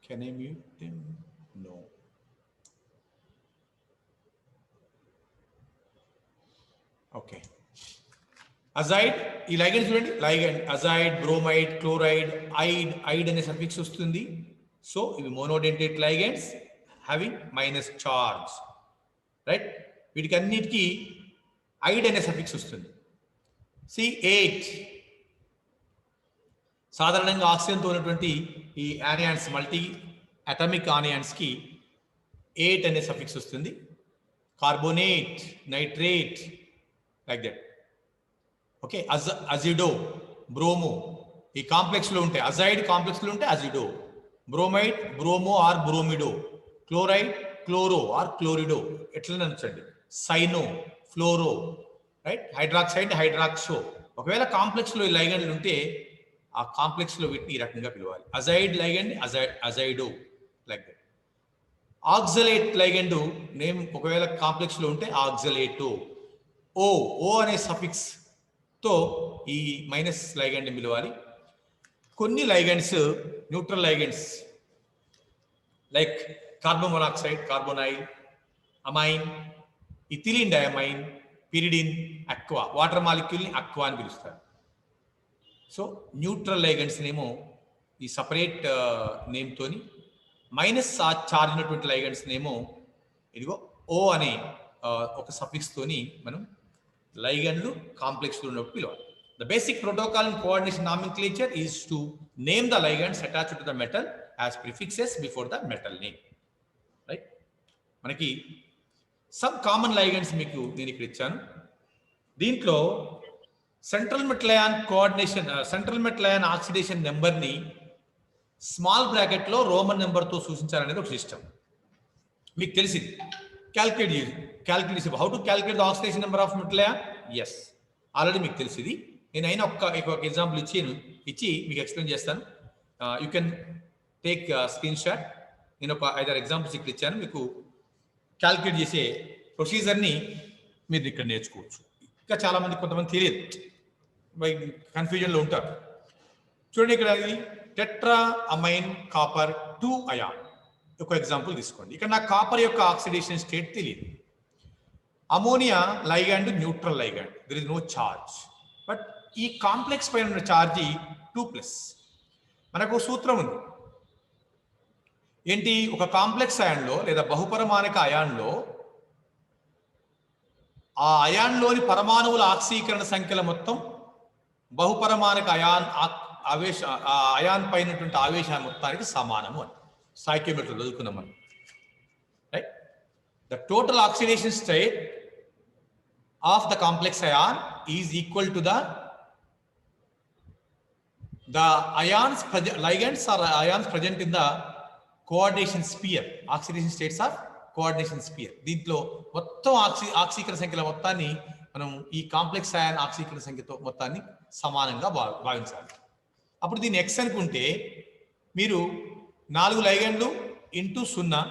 [SPEAKER 3] Can I mute him? No. Okay. Azide, ఈ లైగెండ్ చూడండి, ligand azide, bromide, chloride, ide అనే సఫిక్స్ వస్తుంది. సో ఇవి monodentate ligands having minus charge, right? వీటికి అన్నిటికీ ఐడ్ అనే సఫిక్స్ వస్తుంది. C8 సాధారణంగా ఆక్సిజన్తో ఉన్నటువంటి ఈ ఆనియాన్స్, మల్టీ అటామిక్ ఆనియాన్స్కి 8 అనే సఫిక్స్ వస్తుంది. Carbonate, nitrate, like that. Okay, azido, bromo, ఈ కాంప్లెక్స్లో ఉంటాయి. అజైడ్ కాంప్లెక్స్లో ఉంటే azido, bromide, bromo or bromido, chloride, chloro or chlorido, ఎట్లనే ఉంచండి. Cyano, fluoro, right? Hydroxide, hydroxo. ఒకవేళ కాంప్లెక్స్లో ఈ లైగెండ్లు ఉంటే ఆ కాంప్లెక్స్లో వీటిని ఈ రకంగా పిలవాలి. Azide ligand azido, like that. Oxalate ligand name ఒకవేళ కాంప్లెక్స్లో ఉంటే ఆక్సలేటో. ఓ అనే సఫిక్స్ తో ఈ మైనస్ లైగెండ్ పిలవాలి. కొన్ని ligands neutral ligands like carbon monoxide, carbonyl, amine, ethylene diamine, pyridine, aqua, water మాలిక్యూల్ని అక్వా అని పిలుస్తారు. సో న్యూట్రల్ లైగెండ్స్ నేమో ఈ సపరేట్ నేమ్తోని, మైనస్ చార్జ్ ఉన్నటువంటి లైగెండ్స్ నేమో ఇదిగో ఓ అనే ఒక సఫిక్స్ తోని మనం లైగెండ్లు కాంప్లెక్స్లో ఉన్నప్పుడు పిలవాలి. The basic protocol in coordination nomenclature is to name the ligands attached to the metal as prefixes before the metal name, right? మనకి సమ్ కామన్ లైగెండ్స్ మీకు నేను ఇక్కడ ఇచ్చాను. దీంట్లో central metal ion coordination, central metal ion oxidation నెంబర్ని small బ్రాకెట్లో Roman నెంబర్తో సూచించాలనేది ఒక సిస్టమ్. మీకు తెలిసింది. Calculate how to calculate the oxidation number of metal ion. Yes, already మీకు తెలిసింది. నేను అయినా ఒక ఎగ్జాంపుల్ ఇచ్చి మీకు ఎక్స్ప్లెయిన్ చేస్తాను. You can take screen shot. నేను ఒక 5-6 ఎగ్జాంపుల్స్ ఇక్కడ ఇచ్చాను. మీకు క్యాల్కులేట్ చేసే ప్రొసీజర్ని మీరు ఇక్కడ నేర్చుకోవచ్చు. ఇంకా చాలామంది కొంతమంది తెలియదు, కన్ఫ్యూజన్లో ఉంటారు. చూడండి, ఇక్కడ టెట్రా అమైన్ కాపర్ 2 అయాన్ ఒక ఎగ్జాంపుల్ తీసుకోండి. ఇక్కడ నాకు కాపర్ యొక్క ఆక్సిడేషన్ స్టేట్ తెలియదు. Ammonia ligand neutral ligand, there is no charge. But ఈ కాంప్లెక్స్ పైన ఉన్న ఛార్జీ 2+. మనకు సూత్రం ఉంది ఏంటి? ఒక కాంప్లెక్స్ అయాన్లో లేదా బహుపరమాణిక అయాన్లో ఆ అయాన్లోని పరమాణువుల ఆక్సీకరణ సంఖ్యల మొత్తం బహుపరమాణిక అయాన్ పైనటువంటి ఆవేశాన్ని మొత్తానికి సమానము అని స్టాయికియోమెట్రీ చదువుకున్నాం మనం, right? The total oxidation state of the complex ion is equal to the ions ligands or ions present in the coordination sphere, oxidation states of coordination sphere. దీంట్లో మొత్తం ఆక్సీకరణ సంఖ్యల మొత్తాన్ని మనం ఈ కాంప్లెక్స్ అయాన్ ఆక్సీకరణ సంఖ్యతో మొత్తాన్ని సమానంగా భావించాలి. అప్పుడు దీన్ని x అనుకుంటే మీరు 4 లైగండ్లు into 0,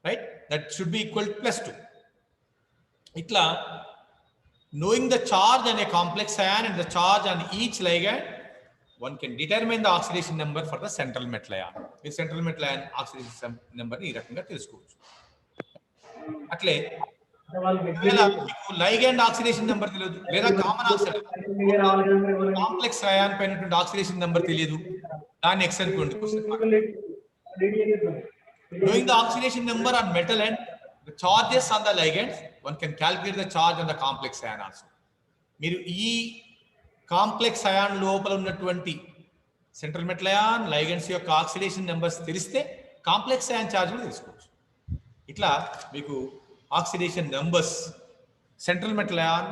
[SPEAKER 3] right? That should be equal +2. ఇట్లా knowing the charge on a complex ion and the charge on each ligand, one can determine the oxidation number for the central metal ion. The central metal ion oxidation number ఈ రకంగా తెలుసుకోవచ్చు. అట్లే ligand oxidation number తెలియదు, లేదా common oxidation complex ion పైనటువంటి oxidation number తెలియదు, దాన్ని x అనుకోండి. Knowing the oxidation number on metal and the charges on the ligands, one can calculate the charge on the complex ion also. మీరు ఈ complex ion లోపల ఉన్నటువంటి central metal ion ligands యొక్క oxidation numbers తెలిస్తే complex ion charge కూడా తెలుసుకోవచ్చు. ఇట్లా మీకు oxidation numbers central metal ion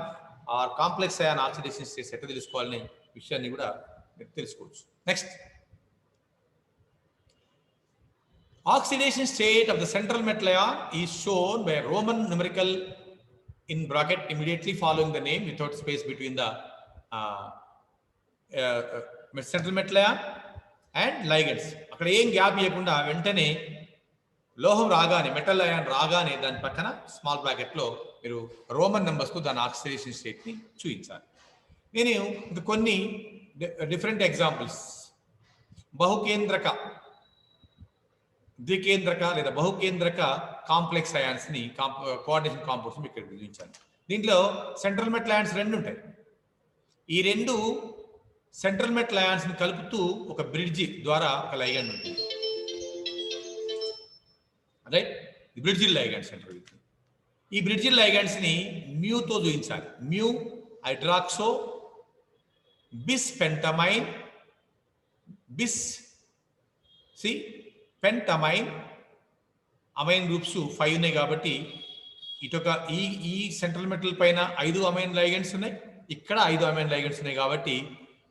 [SPEAKER 3] or complex ion oxidation states ఎట్లా తెలుసుకోవాలనే విషయాన్ని కూడా మీరు తెలుసుకోవచ్చు. Next, oxidation state of the central metal ion is shown by a Roman numeral in bracket immediately following the name without space between the central metal ion and ligands. అక్కడ ఏం gap ఇవ్వకుండా వెంటనే లోహం రాగానే మెటల్ అయాన్ రాగానే దాని పక్కన small bracket లో మీరు రోమన్ నెంబర్స్ తో దాని ఆక్సిడేషన్ స్టేట్ ని చూపించాలి. నేను ఇంకా కొన్ని డిఫరెంట్ ఎగ్జాంపుల్స్ బహుకేంద్రక, ద్వికేంద్రక లేదా బహుకేంద్రక కాంప్లెక్స్ అయాన్స్ ని కోఆర్డినేషన్ కాంపౌండ్స్ ఇక్కడ చూపించాను. దీంట్లో సెంట్రల్ మెటల్ అయాన్స్ రెండు ఉంటాయి. ఈ రెండు సెంట్రల్ మెటల్ అయాన్స్ ని కలుపుతూ ఒక బ్రిడ్జి ద్వారా ఒక లైగండ్ ఉంటుంది. Right, bridge ligand central. ఈ బ్రిడ్జి లైగండ్స్ ని మ్యూతో చూపించాలి. మ్యూ హైడ్రాక్సో బిస్ పెంటమైన్ బిస్ సి పెంటమైన్ అమైన్ గ్రూప్స్ 5 ఉన్నాయి కాబట్టి ఇటొక ఈ సెంట్రల్ మెటల్ పైన 5 అమైన్ లైగెండ్స్ ఉన్నాయి, ఇక్కడ 5 అమైన్ లైగెండ్స్ ఉన్నాయి కాబట్టి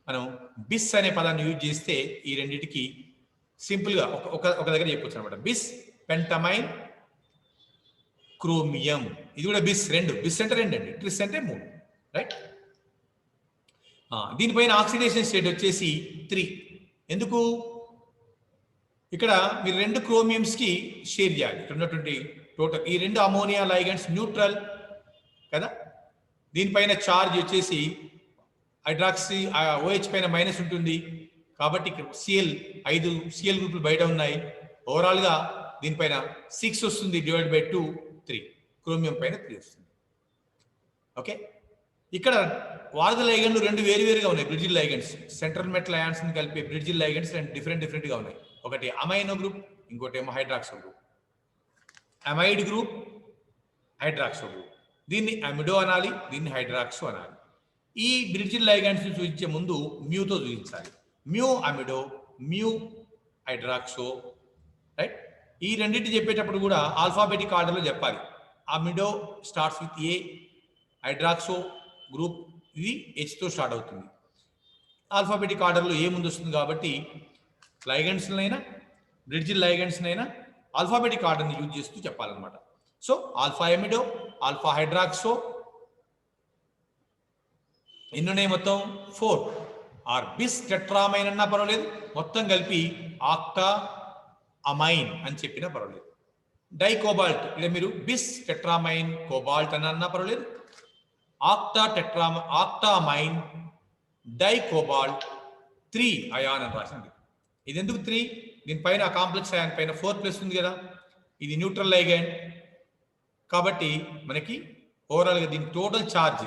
[SPEAKER 3] మనం బిస్ అనే పదాన్ని యూజ్ చేస్తే ఈ రెండింటికి సింపుల్ గా ఒక దగ్గర చెప్పొచ్చు అనమాట. బిస్ పెంటమైన్ క్రోమియం, ఇది కూడా బిస్ 2. బిస్ అంటే 2 అండి, ట్రిస్ అంటే 3. రైట్, దీనిపైన ఆక్సిడేషన్ స్టేట్ వచ్చేసి 3. ఎందుకు? ఇక్కడ మీరు 2 క్రోమియంస్ కి షేర్ చేయాలి. ఇక్కడ ఉన్నటువంటి టోటల్ ఈ 2 అమోనియా లైగండ్స్ న్యూట్రల్ కదా, దీనిపైన ఛార్జ్ వచ్చేసి హైడ్రాక్సీ OH పైన మైనస్ ఉంటుంది కాబట్టి ఇక్కడ ఐదు సిఎల్ గ్రూపులు బయట ఉన్నాయి. ఓవరాల్ గా దీనిపైన 6 వస్తుంది, డివైడ్ బై 2 3, క్రోమియం పైన 3 వస్తుంది. ఓకే, ఇక్కడ వారధి లైగండ్లు 2 వేరువేరుగా ఉన్నాయి. బ్రిడ్జిల్ లైగండ్స్ సెంట్రల్ మెటల్ అయాన్స్ ని కలిపే బ్రిడ్జిల్ లైగండ్స్ 2 డిఫరెంట్ గా ఉన్నాయి. ఒకటి అమైనో గ్రూప్, ఇంకోటి ఏమో hydroxo group. Amide group, hydroxo group. దీన్ని అమిడో అనాలి, దీన్ని హైడ్రాక్సో అనాలి. ఈ బ్రిడ్జిల్ లైగండ్స్ చూపించే ముందు మ్యూతో చూపించాలి. Mu amido, mu hydroxo. Right, ఈ రెండింటి చెప్పేటప్పుడు కూడా ఆల్ఫాబెటిక్ ఆర్డర్లో చెప్పాలి. Amido starts with A, hydroxo group ఇది హెచ్తో స్టార్ట్ అవుతుంది. ఆల్ఫాబెటిక్ ఆర్డర్లో ఏ ముందు వస్తుంది కాబట్టి లైగండ్స్నైనా బ్రిడ్జిల్ లైగండ్స్నైనా ఆల్ఫాబెటిక్ ఆర్డర్ని యూజ్ చేస్తూ చెప్పాలన్నమాట. సో ఆల్ఫా ఎమిడో, ఆల్ఫా హైడ్రాక్సో, ఎన్నున్నాయి మొత్తం 4. ఆర్ బిస్ టెట్రామైన్ అన్నా పర్వాలేదు, మొత్తం కలిపి ఆక్టా అమైన్ అని చెప్పినా పర్వాలేదు. డైకోబాల్ట్ ఇలా మీరు బిస్ టెట్రామైన్ కోబాల్ట్ అని అన్నా పర్వాలేదు. ఆక్టామైన్ డైకోబాల్ట్ 3 అయాన్ అని రాసింది. ఇది ఎందుకు 3? దీనిపైన కాంప్లెక్స్ అయాన్ పైన 4+ ఉంది కదా, ఇది న్యూట్రల్ లైగండ్ కాబట్టి మనకి ఓవరాల్గా దీని టోటల్ ఛార్జ్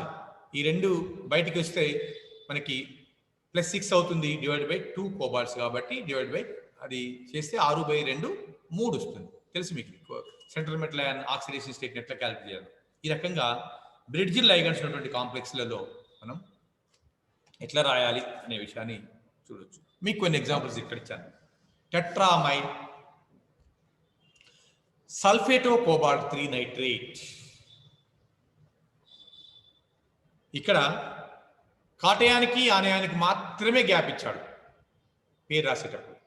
[SPEAKER 3] ఈ 2 బయటికి వస్తే మనకి +6 అవుతుంది, డివైడ్ బై 2 కోబాల్ట్స్ కాబట్టి డివైడ్ బై అది చేస్తే 6/2 3 వస్తుంది. తెలుసు మీకు central metal ion oxidation state ఎట్లా క్యాలిక్యులేట్ చేయాలి. ఈ రకంగా బ్రిడ్జిల్ లైగండ్స్ ఉన్నటువంటి కాంప్లెక్స్లలో మనం ఎట్లా రాయాలి అనే విషయాన్ని చూడొచ్చు. మీకు కొన్ని ఎగ్జాంపుల్స్ ఇక్కడ ఇచ్చాను. టెట్రామైన్, సల్ఫేటో కోబాల్ట్ 3 నైట్రేట్. ఇక్కడ కాటయానికి ఆనయానికి మాత్రమే గ్యాప్ ఇచ్చాడు పేరు రాసేటప్పుడు.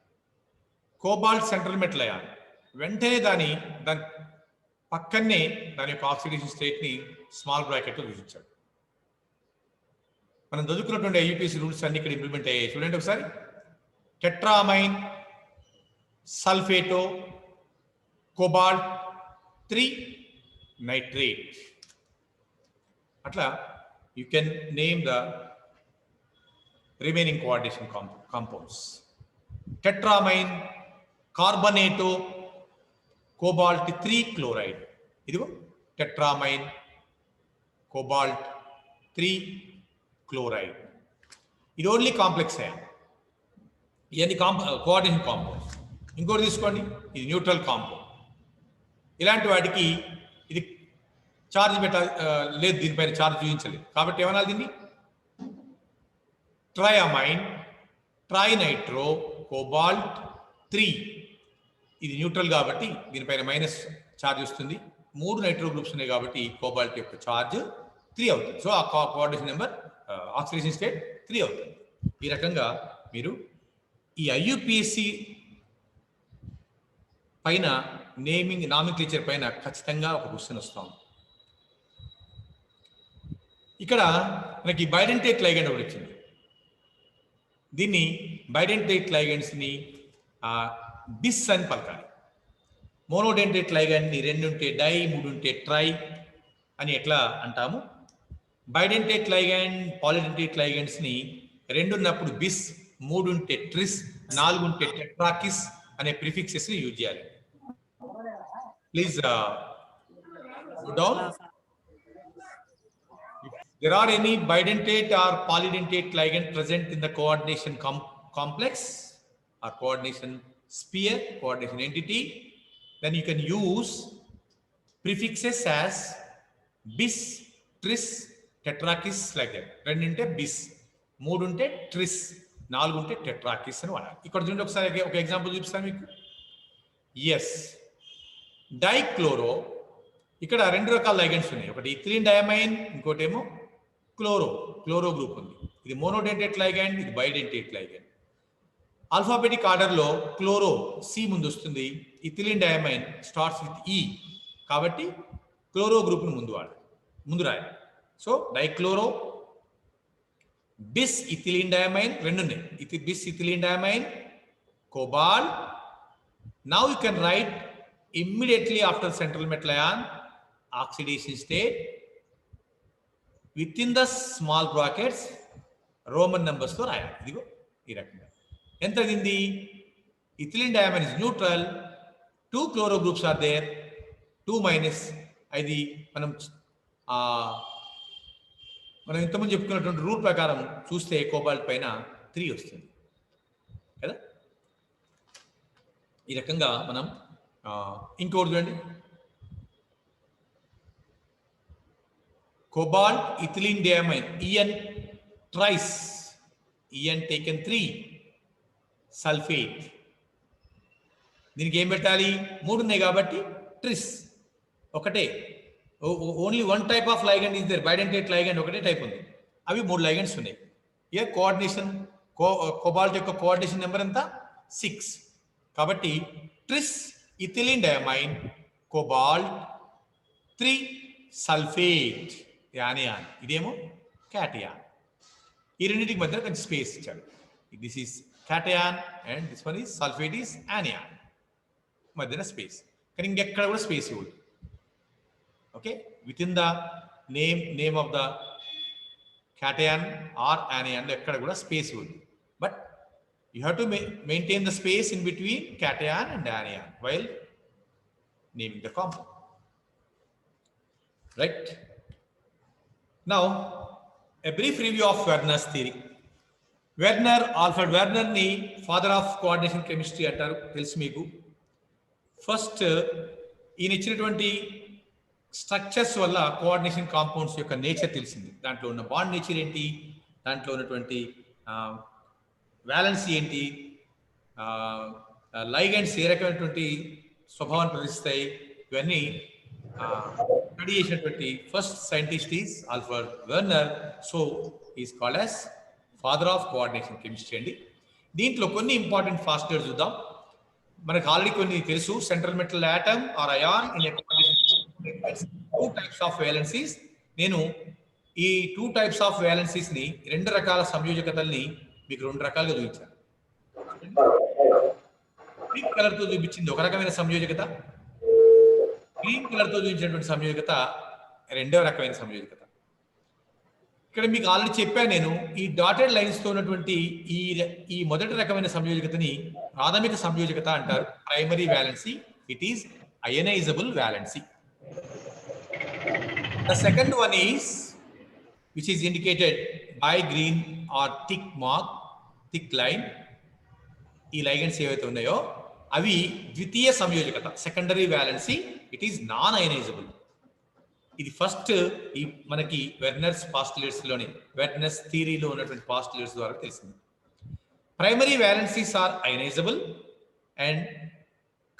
[SPEAKER 3] కోబాల్ట్ సెంట్రల్ మెటల్ అయాన్, వెంటనే దాని పక్కనే దాని యొక్క ఆక్సిడేషన్ స్టేట్ ని స్మాల్ బ్రాకెట్లో చూపించాడు. మనం చదువుకున్నటువంటి IUPAC రూల్స్ అన్ని ఇక్కడ ఇంప్లిమెంట్ అయ్యాయి. చూడండి ఒకసారి. Tetramine, sulphato, cobalt 3 nitrate. అట్లా you can name the remaining coordination compounds. Tetramine, carbonato, cobalt 3 chloride. ఇదిగో టెట్రామైన్, కోబాల్ట్ 3 క్లోరైడ్. ఇది ఓన్లీ కాంప్లెక్స్ అయాన్. ఇవన్నీ కోఆర్డినేషన్ కాంపౌండ్స్. ఇంకోటి తీసుకోండి, ఇది న్యూట్రల్ కాంపౌండ్. ఇలాంటి వాటికి ఇది ఛార్జ్ లేదు, దీనిపైన ఛార్జ్ చూపించలేదు కాబట్టి ఏమనాలి, దీన్ని ట్రయామైన్, ట్రైనైట్రో, కోబాల్ట్ 3. ఇది న్యూట్రల్ కాబట్టి దీనిపైన మైనస్ ఛార్జ్ వస్తుంది. 3 నైట్రో గ్రూప్స్ ఉన్నాయి కాబట్టి కోబాల్ట్ యొక్క ఛార్జ్ 3 అవుతుంది. సో ఆ కోఆర్డినేషన్ నెంబర్ ఆక్సిడేషన్ స్టేట్ 3 అవుతుంది. ఈ రకంగా మీరు ఈ IUPAC పైన నేమింగ్ నామిక్లేచర్ పైన ఖచ్చితంగా ఒక క్వశ్చన్ వస్తాం. ఇక్కడ మనకి బైడెంటేట్ లైగండ్ ఒకటి వచ్చింది. దీన్ని బైడెంటేట్ లైగండ్స్ని బిస్ అని పలకాలి. మోనోడెంటేట్ లైగండ్ని 2 ఉంటే డై, 3 ఉంటే ట్రై అని ఎట్లా అంటాము. బైడెంటేట్ లైగండ్, పాలిడెంటేట్ లైగండ్స్ని 2 ఉన్నప్పుడు బిస్, 3 ఉంటే ట్రిస్, 4 ఉంటే టెట్రాకిస్ అనే ప్రిఫిక్సెస్ని యూజ్ చేయాలి. Please go down. If there are any bidentate or polydentate ligand present in the coordination complex or coordination sphere, coordination entity, then you can use prefixes as bis, tris, tetrakis like that. 2 ఉంటే బిస్, 3 ఉంటే ట్రిస్, 4 ఉంటే టెట్రాకిస్ అని వాడాలి. ఇక్కడ చూడండి ఒకసారి ఒక example చూపిస్తాను మీకు. ఎస్, డైక్లోరో, ఇక్కడ 2 రకాల లైగండ్స్ ఉన్నాయి. ఒకటి ఇథిలీన్ డయామైన్, ఇంకోటి ఏమో క్లోరో గ్రూప్ ఉంది. ఇది మోనోడెంటేట్ లైగండ్, ఇది బైడెంటేట్ లైగండ్. ఆల్ఫాబెటిక్ ఆర్డర్లో క్లోరో సి ముందు వస్తుంది, ఇథిలీన్ డయామైన్ స్టార్ట్స్ విత్ ఈ, కాబట్టి క్లోరో గ్రూప్ను ముందు రాయాలి. So dichloro, bis ethylene diamine 2 ఉన్నాయి. Bis ethylene diamine, cobalt. Now you can write immediately after central metal ion oxidation state within the small brackets Roman numbers తో రాయాలి. ఇదిగో ఈ రకంగా. ఎంత అయింది? Ethylene diamine is neutral, 2 chloro groups are there, 2 minus. అది మనం ఇంతకుముందు చెప్పుకున్నటువంటి రూల్ ప్రకారం చూస్తే కోబాల్ట్ పైన 3 వస్తుంది కదా. ఈ రకంగా మనం ఇంకోటి చూడండి, cobalt ethylene diamine EN tris, EN taken 3 sulphate. దీనికి ఏం పెట్టాలి? 3 ఉన్నాయి కాబట్టి ట్రిస్ ఒకటే. Only 1 type of ligand is there, bidentate ligand ఒకటే టైప్ ఉంది. అవి 3 లైగండ్స్ ఉన్నాయి. ఇక కోఆర్డినేషన్ కోబాల్ట్ యొక్క కోఆర్డినేషన్ నెంబర్ ఎంత? 6. కాబట్టి tris ethylene diamine, cobalt 3 sulphate anion, ఇదేమో క్యాటియాన్. ఈ రెండింటికి మధ్య కొంచెం స్పేస్ ఇచ్చాడు. This is cation and this one is sulphate is anion, మధ్యన స్పేస్. కానీ ఇంకెక్కడ కూడా స్పేస్ ఇవ్వదు. Okay, with in the name of the cation or anion ఎక్కడ కూడా స్పేస్ ఇవ్వదు. But you have to maintain the space in between cation and anion while naming the compound, right? Now a brief review of Werner's theory. Alfred Werner ni father of coordination chemistry antaru, telusu meeku. First ఈయన ఇచ్చినటువంటి structures వల్ల coordination compounds యొక్క nature తెలిసింది. దాంట్లో ఉన్న bond nature ఏంటి, దాంట్లో ఉన్నటువంటి వ్యాలెన్సీ ఏంటి, లైగండ్స్ ఏ రకమైనటువంటి స్వభావాన్ని ప్రదర్శిస్తాయి, ఇవన్నీ స్టడీ చేసినటువంటి first scientist is Alfred Werner. So is called as father of coordination chemistry అండి. దీంట్లో కొన్ని ఇంపార్టెంట్ ఫాస్టర్స్ చూద్దాం. మనకు ఆల్రెడీ కొన్ని తెలుసు. Central metal atom or ion in 2 types of valencies. నేను ఈ 2 types of valencies ని 2 రకాల సంయోజకతల్ని మీకు 2 రకాలుగా చూపించాను. పింక్ కలర్ తో చూపించింది ఒక రకమైన సంయోజకత, గ్రీన్ కలర్ తో చూపించినటువంటి సంయోజకత 2వ రకమైన సంయోజకత. ఇక్కడ మీకు ఆల్రెడీ చెప్పాను నేను, ఈ డాటెడ్ లైన్స్ తో ఉన్నటువంటి ఈ మొదటి రకమైన సంయోజకతని ప్రాథమిక సంయోజకత అంటారు, primary valency. It is ionisable valency. The second one is, which is indicated by green or thick mark, thick line. ఈ లైగండ్స్ ఏవైతే ఉన్నాయో అవి ద్వితీయ సంయోజకత, secondary valency. It is non ionisable. ఇది ఫస్ట్ ఈ మనకి వెర్నర్స్ పాస్టులేట్స్ లోని వెర్నర్స్ థియరీలో ఉన్నటువంటి పాస్టులేట్స్ ద్వారా తెలిసింది. Primary valencies are ionisable and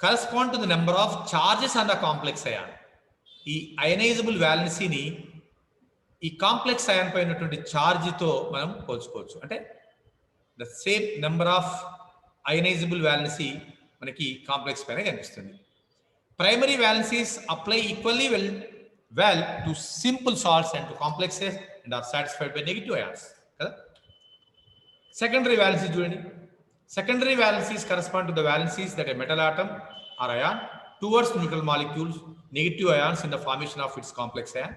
[SPEAKER 3] correspond to the number of charges on the complex ion. ఈ అయనైజబుల్ వాలెన్సీని ఈ కాంప్లెక్స్ అయాన్ పై ఉన్నటువంటి ఛార్జ్తో మనం పోల్చుకోవచ్చు. అంటే the same number of ionisable valency మనకి కాంప్లెక్స్ పైన కనిపిస్తుంది. Primary valencies apply equally well to simple salts and to complexes and are satisfied by negative ions kada. Secondary valencies chudandi, secondary valencies correspond to the valencies that a metal atom or ion towards neutral molecules negative ions in the formation of its complex ion.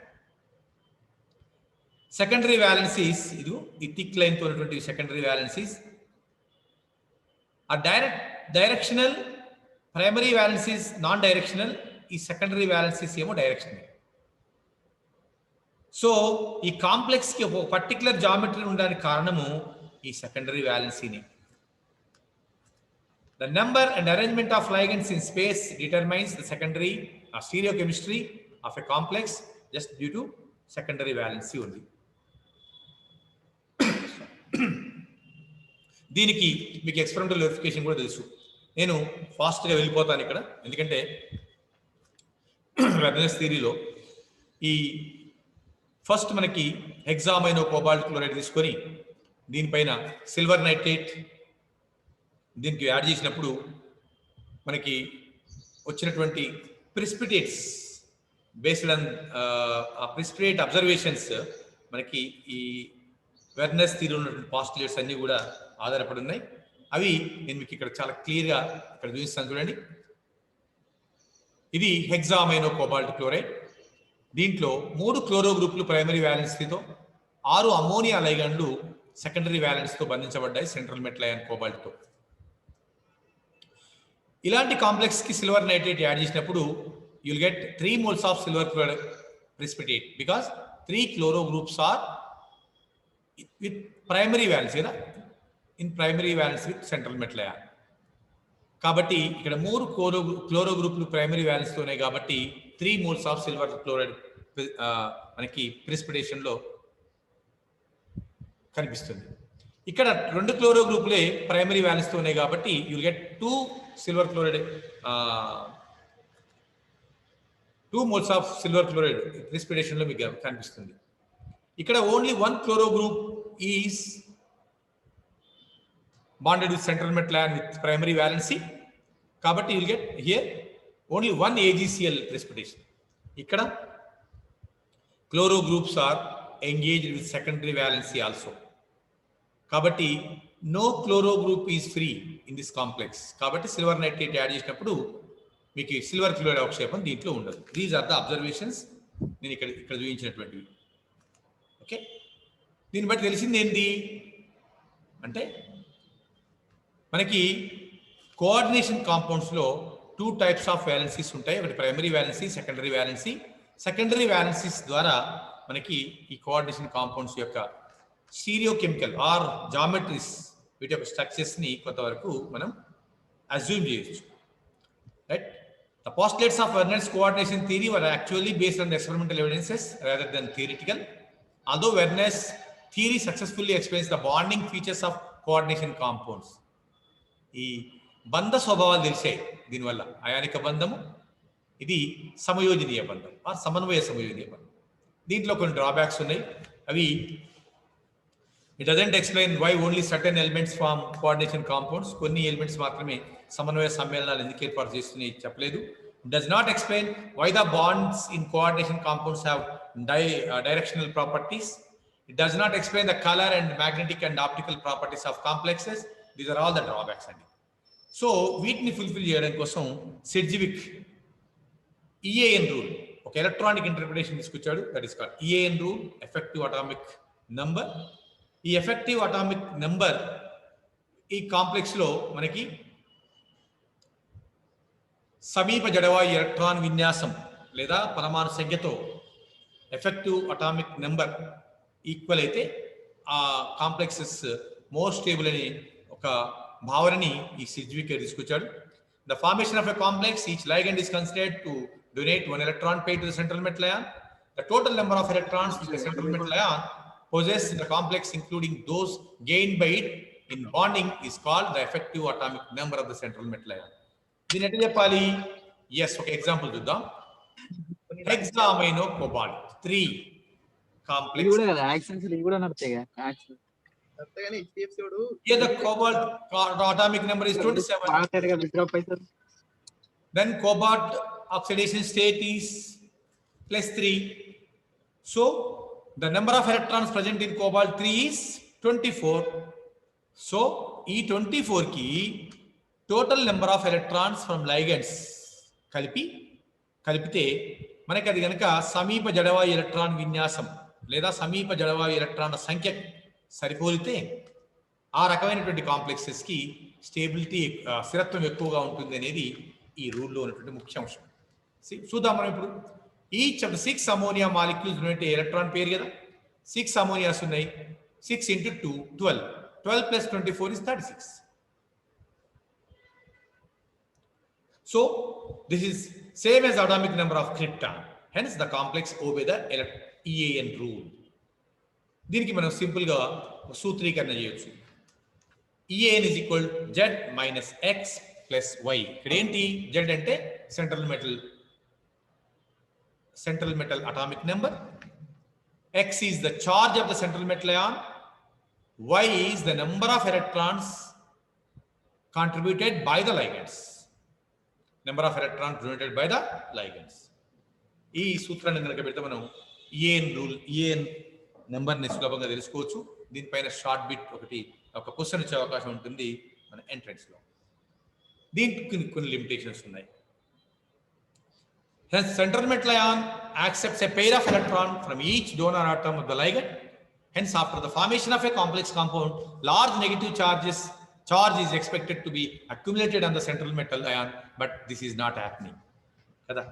[SPEAKER 3] Secondary valencies idu ఈ thick line తో ఉన్నటువంటి secondary valencies are directional, primary valencies non directional, ఈ secondary valencies ఏమో directional. So ఈ complex కి ఒక particular geometry ఉండడానికి కారణము ఈ సెకండరీ వాలెన్సీని. The number and arrangement of ligands in space determines the secondary stereochemistry of a complex just due to secondary valency ఉంది. దీనికి మీకు ఎక్స్పెరిమెంటల్ వెరిఫికేషన్ కూడా తెలుసు. నేను ఫాస్ట్గా వెళ్ళిపోతాను ఇక్కడ, ఎందుకంటే వెర్నర్స్ థియరీలో ఈ ఫస్ట్ మనకి హెక్సామైనో కోబాల్ట్ క్లోరైడ్ తీసుకొని దీనిపైన సిల్వర్ నైట్రేట్ దీనికి యాడ్ చేసినప్పుడు మనకి వచ్చినటువంటి ప్రిసిపిటేట్స్ బేస్డ్ ఆన్ ఆ ప్రిసిపిటేట్ అబ్జర్వేషన్స్ మనకి ఈ వెర్నర్స్ థియరీలో ఉన్నటువంటి పాస్టులేట్స్ అన్నీ కూడా ఆధారపడి ఉన్నాయి. అవి నేను మీకు ఇక్కడ చాలా క్లియర్గా ఇక్కడ చూపిస్తాను చూడండి. ఇది హెక్సామైనో కోబాల్ట్ క్లోరైడ్. దీంట్లో 3 క్లోరో గ్రూపులు ప్రైమరీ వ్యాలెన్సీతో 6 అమోనియా లైగండ్లు సెకండరీ వ్యాలెన్స్తో బంధించబడ్డాయి సెంట్రల్ మెటల్ అయాన్ కోబాల్ట్తో. ఇలాంటి కాంప్లెక్స్ కి సిల్వర్ నైట్రేట్ యాడ్ చేసినప్పుడు you will get 3 moles of silver chloride precipitate because 3 chloro groups are with primary valence కదా, in primary valence with central metal ion. కాబట్టి ఇక్కడ 3 క్లోరో గ్రూపులు ప్రైమరీ వ్యాలెన్స్ తోనే కాబట్టి 3 moles ఆఫ్ సిల్వర్ క్లోరైడ్ మనకి precipitation లో కనిపిస్తుంది. ఇక్కడ 2 క్లోరో గ్రూపులే ప్రైమరీ వ్యాలెన్స్ తోనే కాబట్టి you will get 2 silver chloride 2 moles of silver chloride precipitation లో మీకు కనిపిస్తుంది. ఇక్కడ only 1 chloro group is bonded with central metal ion with primary valency. కాబట్టి you will get here only 1 AgCl precipitation. ఇక్కడ chloro groups are engaged with secondary valency also. కాబట్టి no chloro group is free in this complex. కాబట్టి silver nitrate add చేసినప్పుడు మీకు silver chloride అవక్షేపం దీంట్లో ఉండదు. These are the observations నేను ఇక్కడ చూపించినటువంటివి. Okay, దీన్ని బట్టి తెలిసింది ఏంటి అంటే మనకి కోఆర్డినేషన్ కాంపౌండ్స్లో 2 types ఆఫ్ వ్యాలెన్సీస్ ఉంటాయి. ఒకటి primary valency, secondary valency. Secondary valencies ద్వారా మనకి ఈ కోఆర్డినేషన్ కాంపౌండ్స్ యొక్క స్టీరియోకెమికల్ ఆర్ జామెట్రీస్ వీటి యొక్క స్ట్రక్చర్స్ని కొంతవరకు మనం అజ్యూమ్ చేయొచ్చు. Right, the postulates of Werner's coordination theory were actually based on the experimental evidences rather than theoretical. Although Werner's theory successfully explains the bonding features of coordination compounds. ఈ బంధ స్వభావాలు తెలిసాయి దీనివల్ల. అయానిక బంధము, ఇది సమయోజనీయ బంధం ఆ సమన్వయ సమయోజనీయ బంధం. దీంట్లో కొన్ని డ్రాబ్యాక్స్ ఉన్నాయి. అవి it doesn't explain why only certain elements form coordination compounds. కొన్ని ఎలిమెంట్స్ మాత్రమే సమన్వయ సమ్మేళనాలు ఎందుకు ఏర్పాటు చేస్తున్నాయి చెప్పలేదు. Does not explain why the bonds in coordination compounds have directional properties. It does not explain the colour and magnetic and optical properties of complexes. These are all the drawbacks అండి. So వీటిని fulfil చేయడం కోసం Sidgwick EAN rule ఒక electronic interpretation తీసుకొచ్చాడు. That is called EAN rule, effective atomic number. ఈ effective atomic number ఈ complex లో మనకి సమీప జడవాయు ఎలక్ట్రాన్ విన్యాసం లేదా పరమాణు సంఖ్యతో ఎఫెక్టివ్ అటామిక్ నెంబర్ ఈక్వల్ అయితే ఆ కాంప్లెక్సెస్ మోర్ స్టేబుల్ అని ఒక భావనని ఈ సిడ్జ్విక్ తీసుకొచ్చాడు. The formation of a complex, each ligand is considered to donate 1 electron pair to the central metal ion. The total number of electrons which the central metal ion possesses in the complex, including those gained by it in bonding, is called the effective atomic number of the central metal ion. దీని ఎట్లా చెప్పాలి? Yes, ఒక example చూద్దాం. Hexamino cobalt 3 complex.
[SPEAKER 6] ఇది కూడా కదా యాక్సెన్స్ ఇది కూడా నడతాయి కదా యాక్సెన్స్.
[SPEAKER 3] Here the cobalt atomic number is 27.
[SPEAKER 6] మాట్లాడగా విత్డ్రాప్ అవుతుంది.
[SPEAKER 3] Then cobalt oxidation state is +3. So the number of electrons present in cobalt 3 is 24. So E24 ki total number of electrons from ligands కలిపితే మనకి అది కనుక సమీప జడవాయు ఎలక్ట్రాన్ విన్యాసం లేదా సమీప జడవాయు ఎలక్ట్రాన్ల సంఖ్య సరిపోలితే ఆ రకమైనటువంటి కాంప్లెక్సెస్ కి స్టేబిలిటీ స్థిరత్వం ఎక్కువగా ఉంటుంది అనేది ఈ రూల్లో ఉన్నటువంటి ముఖ్య అంశం. చూద్దాం మనం ఇప్పుడు each of the 6 ammonia molecules ఉన్నట్టు ఎలక్ట్రాన్ పేరు కదా, 6 అమోనియాస్ ఉన్నాయి. 6 × 2 12. 12 + 24 is 36. So this is same as atomic number of krypton. Hence the complex obey the EAN rule. దీనికి మనం సింపుల్ గా సూత్రీకరణ చేయొచ్చు. EAN is equal to Z minus X plus Y. ఇక్కడ ఏంటి? Z అంటే central metal atomic number. X is the charge of the central metal ion. Y is the number of electrons contributed by the ligands. Number of electrons donated by the ligands. ఈ సూత్రాన్ని కనుక పెడితే మనం EAN rule, EAN నెంబర్ని సులభంగా తెలుసుకోవచ్చు. దీనిపైన short bit ఒక క్వశ్చన్ వచ్చే అవకాశం ఉంటుంది మన ఎంట్రన్స్లో. దీనికి కొన్ని లిమిటేషన్స్ ఉన్నాయి. Hence, central metal ion accepts a pair of electrons from each donor atom of the ligand. Hence, after the formation of a complex compound, large negative charge is expected to be accumulated on the central metal ion, but this is not happening. Kada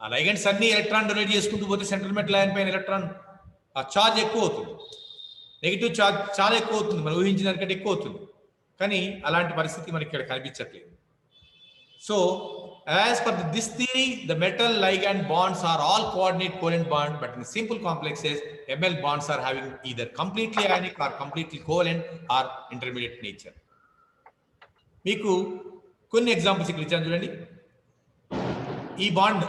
[SPEAKER 3] ఆ లైగండ్స్ అన్ని electron donate చేసుకుంటూ పోతే central metal ion పైన electron ఆ charge ఎక్కువ అవుతుంది, negative charge చాలా ఎక్కువ అవుతుంది, మనం ఊహించిన దానికంటే ఎక్కువ అవుతుంది. కానీ అలాంటి పరిస్థితి మనకి ఇక్కడ కనిపించట్లేదు. So as per this theory, the metal ligand bonds are all coordinate covalent bond, but in simple complexes, ML bonds are having either completely ionic or completely covalent or intermediate nature. మీకు కొన్ని examples ఇక్కడ ఇచ్చాను చూడండి. ఈ bond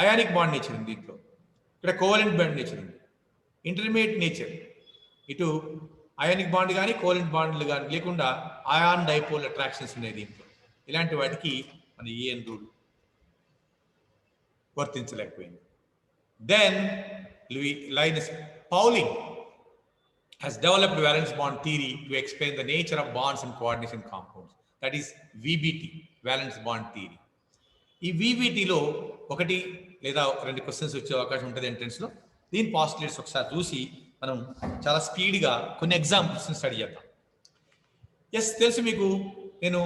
[SPEAKER 3] ionic bond nature ఉంది, దీంట్లో ఇక్కడ covalent bond nature ఉంది, ఇంటర్మీడియట్ నేచర్. ఇటు అయానిక్ బాండ్ కానీ కోవలెంట్ బాండ్లు కానీ లేకుండా అయాన్ డైపోల్ అట్రాక్షన్స్ ఉన్నాయి దీంట్లో. ఇలాంటి వాటికి మన EAN రూల్ వర్తించలేకపోయింది. Then Linus Pauling has developed valence bond theory to explain the nature of bonds and coordination compounds. That is VBT, valence bond theory. ఈ VBTలో ఒకటి లేదా రెండు క్వశ్చన్స్ వచ్చే అవకాశం ఉంటుంది ఎంట్రన్స్లో. దీని పాస్టులేట్స్ ఒకసారి చూసి మనం చాలా స్పీడ్గా కొన్ని ఎగ్జాంపుల్స్ స్టడీ చేద్దాం. ఎస్ తెలుసు మీకు, నేను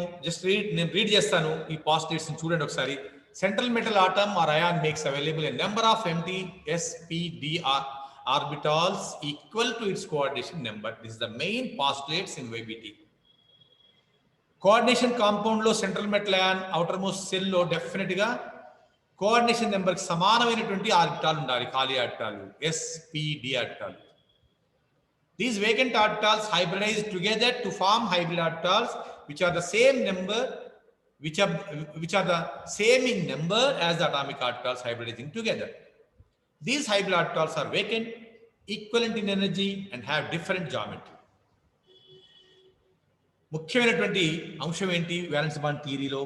[SPEAKER 3] రీడ్ చేస్తాను. ఈ పాస్టులేట్స్ చూడండి ఒకసారి. Central metal atom or ion makes available a number of empty sp/d orbitals equal to its coordination number. This is the main postulates in VBT. Coordination compound లో central metal ion outermost shell లో definite గా coordination number కి సమానమైనటువంటి orbital ఉండాలి, ఖాళీ ఆర్బిటాలు, sp/d ఆర్బిటాలు. These vacant orbitals hybridize together to form hybrid orbitals which are the same number, which are the same in number as the atomic orbitals hybridizing together. These hybrid orbitals are vacant, equivalent in energy and have different geometry. ముఖ్యమైనటువంటి అంశం ఏంటి valence bond థియరీలో?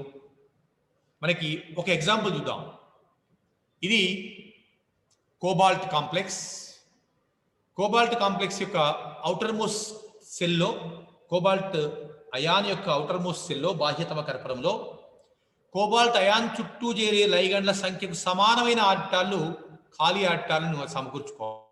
[SPEAKER 3] మనకి ఒక example చూద్దాం. ఇది cobalt complex. Cobalt complex యొక్క outer most సెల్లో, cobalt ion యొక్క అవుటర్ మోస్ట్ సెల్లో బాహ్యతమ కర్పరంలో కోబాల్ట్ అయాన్ చుట్టూ చేరే లైగండ్ల సంఖ్యకు సమానమైన ఆర్బిటాలు, ఖాళీ ఆర్బిటాలను సమకూర్చుకోవాలి.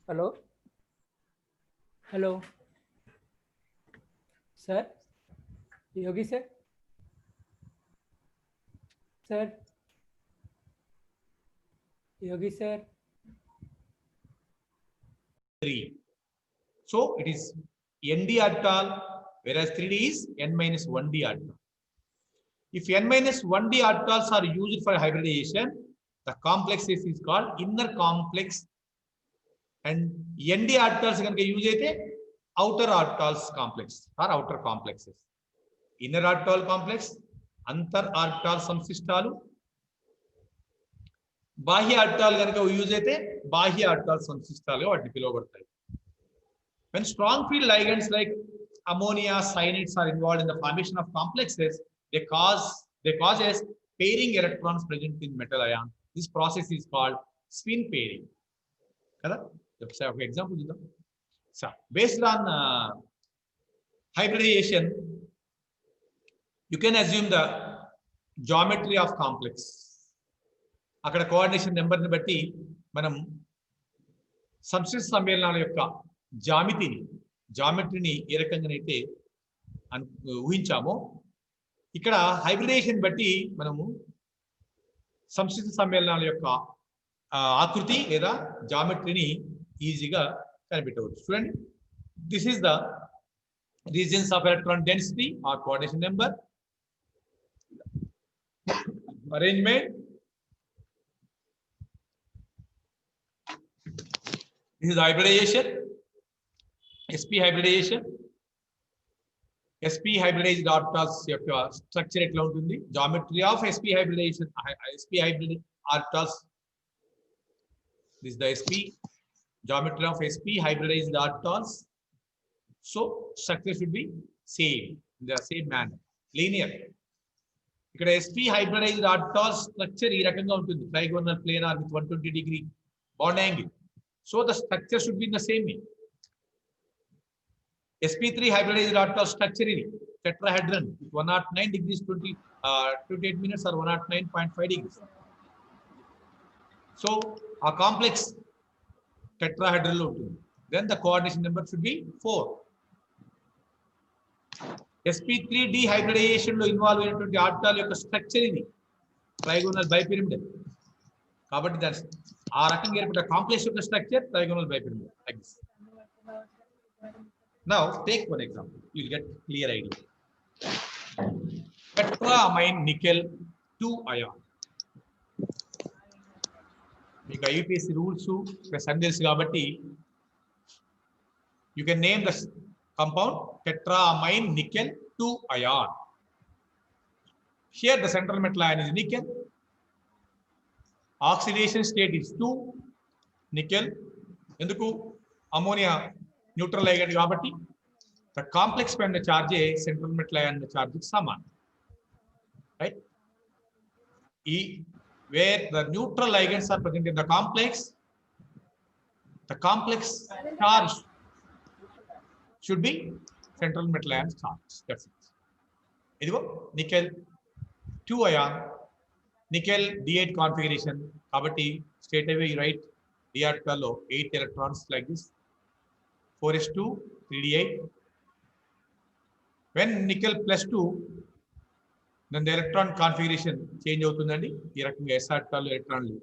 [SPEAKER 1] Hello. Hello. Sir. Yogi sir. Sir. Yogi sir.
[SPEAKER 3] 3. So it is ND orbital, whereas 3D is N minus 1D orbital. If N minus 1D orbitals are used for hybridization, the complexes is called inner complex, and ND orbitals can use outer orbitals complex or outer complexes. Inner orbital complex, antar orbital samsishtalu, bahya orbital ganaka use aithe bahya orbital samsishtalu vaatni piluvabartayi. When strong field ligands like ammonia cyanides are involved in the formation of complexes, they causes pairing electrons present in metal ion. This process is called spin pairing. Kada? For example, so based on hybridization, you can assume the geometry of complex. అక్కడ coordination number ని బట్టి మనం సంశ్లిష్ట సమ్మేళనాల యొక్క జామెట్రీని ఏ రకంగానైతే ఊహించామో, ఇక్కడ hybridisation బట్టి మనము సంశ్లిష్ట సమ్మేళనాల యొక్క ఆకృతి లేదా జామెట్రీని ఈజీగా కనిపెట్టవచ్చు. చూడండి, this is the regions of electron density or coordination number, arrangement. This is hybridization, sp hybridization. sp hybridized orbitals యొక్క స్ట్రక్చర్ ఎట్లా ఉంటుంది, geometry of sp hybridization, sp hybrid orbitals. This is the sp geometry of sp hybridized orbitals. So structure should be same in the same manner, linear. ఇక్కడ sp hybridized orbital structure ఈ రకంగా ఉంటుంది, trigonal planar with 120 degree bond angle. So the structure should be in the same way. sp3 hybridized orbital structure ఇది tetrahedron with 109 degrees 28 minutes or 109.5 degrees. So a complex tetrahedron లో ఉంటుంది. Then the coordination number should be 4. sp3 dehybridization లో involve అయినటువంటి orbital యొక్క structure ఇది trigonal bipyramidal. కాబట్టి that's ఆ రకంగా ఏర్పడిన కాంప్లెక్స్ యొక్క structure trigonal bipyramidal like this. Now take one example, you will get clear idea. Tetramine nickel 2 ion. మీకు ఐయుపిఎస్సి రూల్స్ ప్లస్ అన్ని తెలుసు కాబట్టి you can name the compound tetramine nickel 2 ion. Here the central metal ion is nickel. Oxidation state is 2 nickel. Enduku ammonia neutral ligand kabatti the complex pen charge central metal ion charge is saman, right? Where the neutral ligands are present in the complex charge should be central metal ion charge. That's it. Idigo nickel 2 ion, nickel D8 configuration. Kabatti straight away you write D orbital 8 electrons like this, 4s2 3d8. When nickel plus 2, then the electron configuration change avutundandi. Ee rakanga s orbital electronlu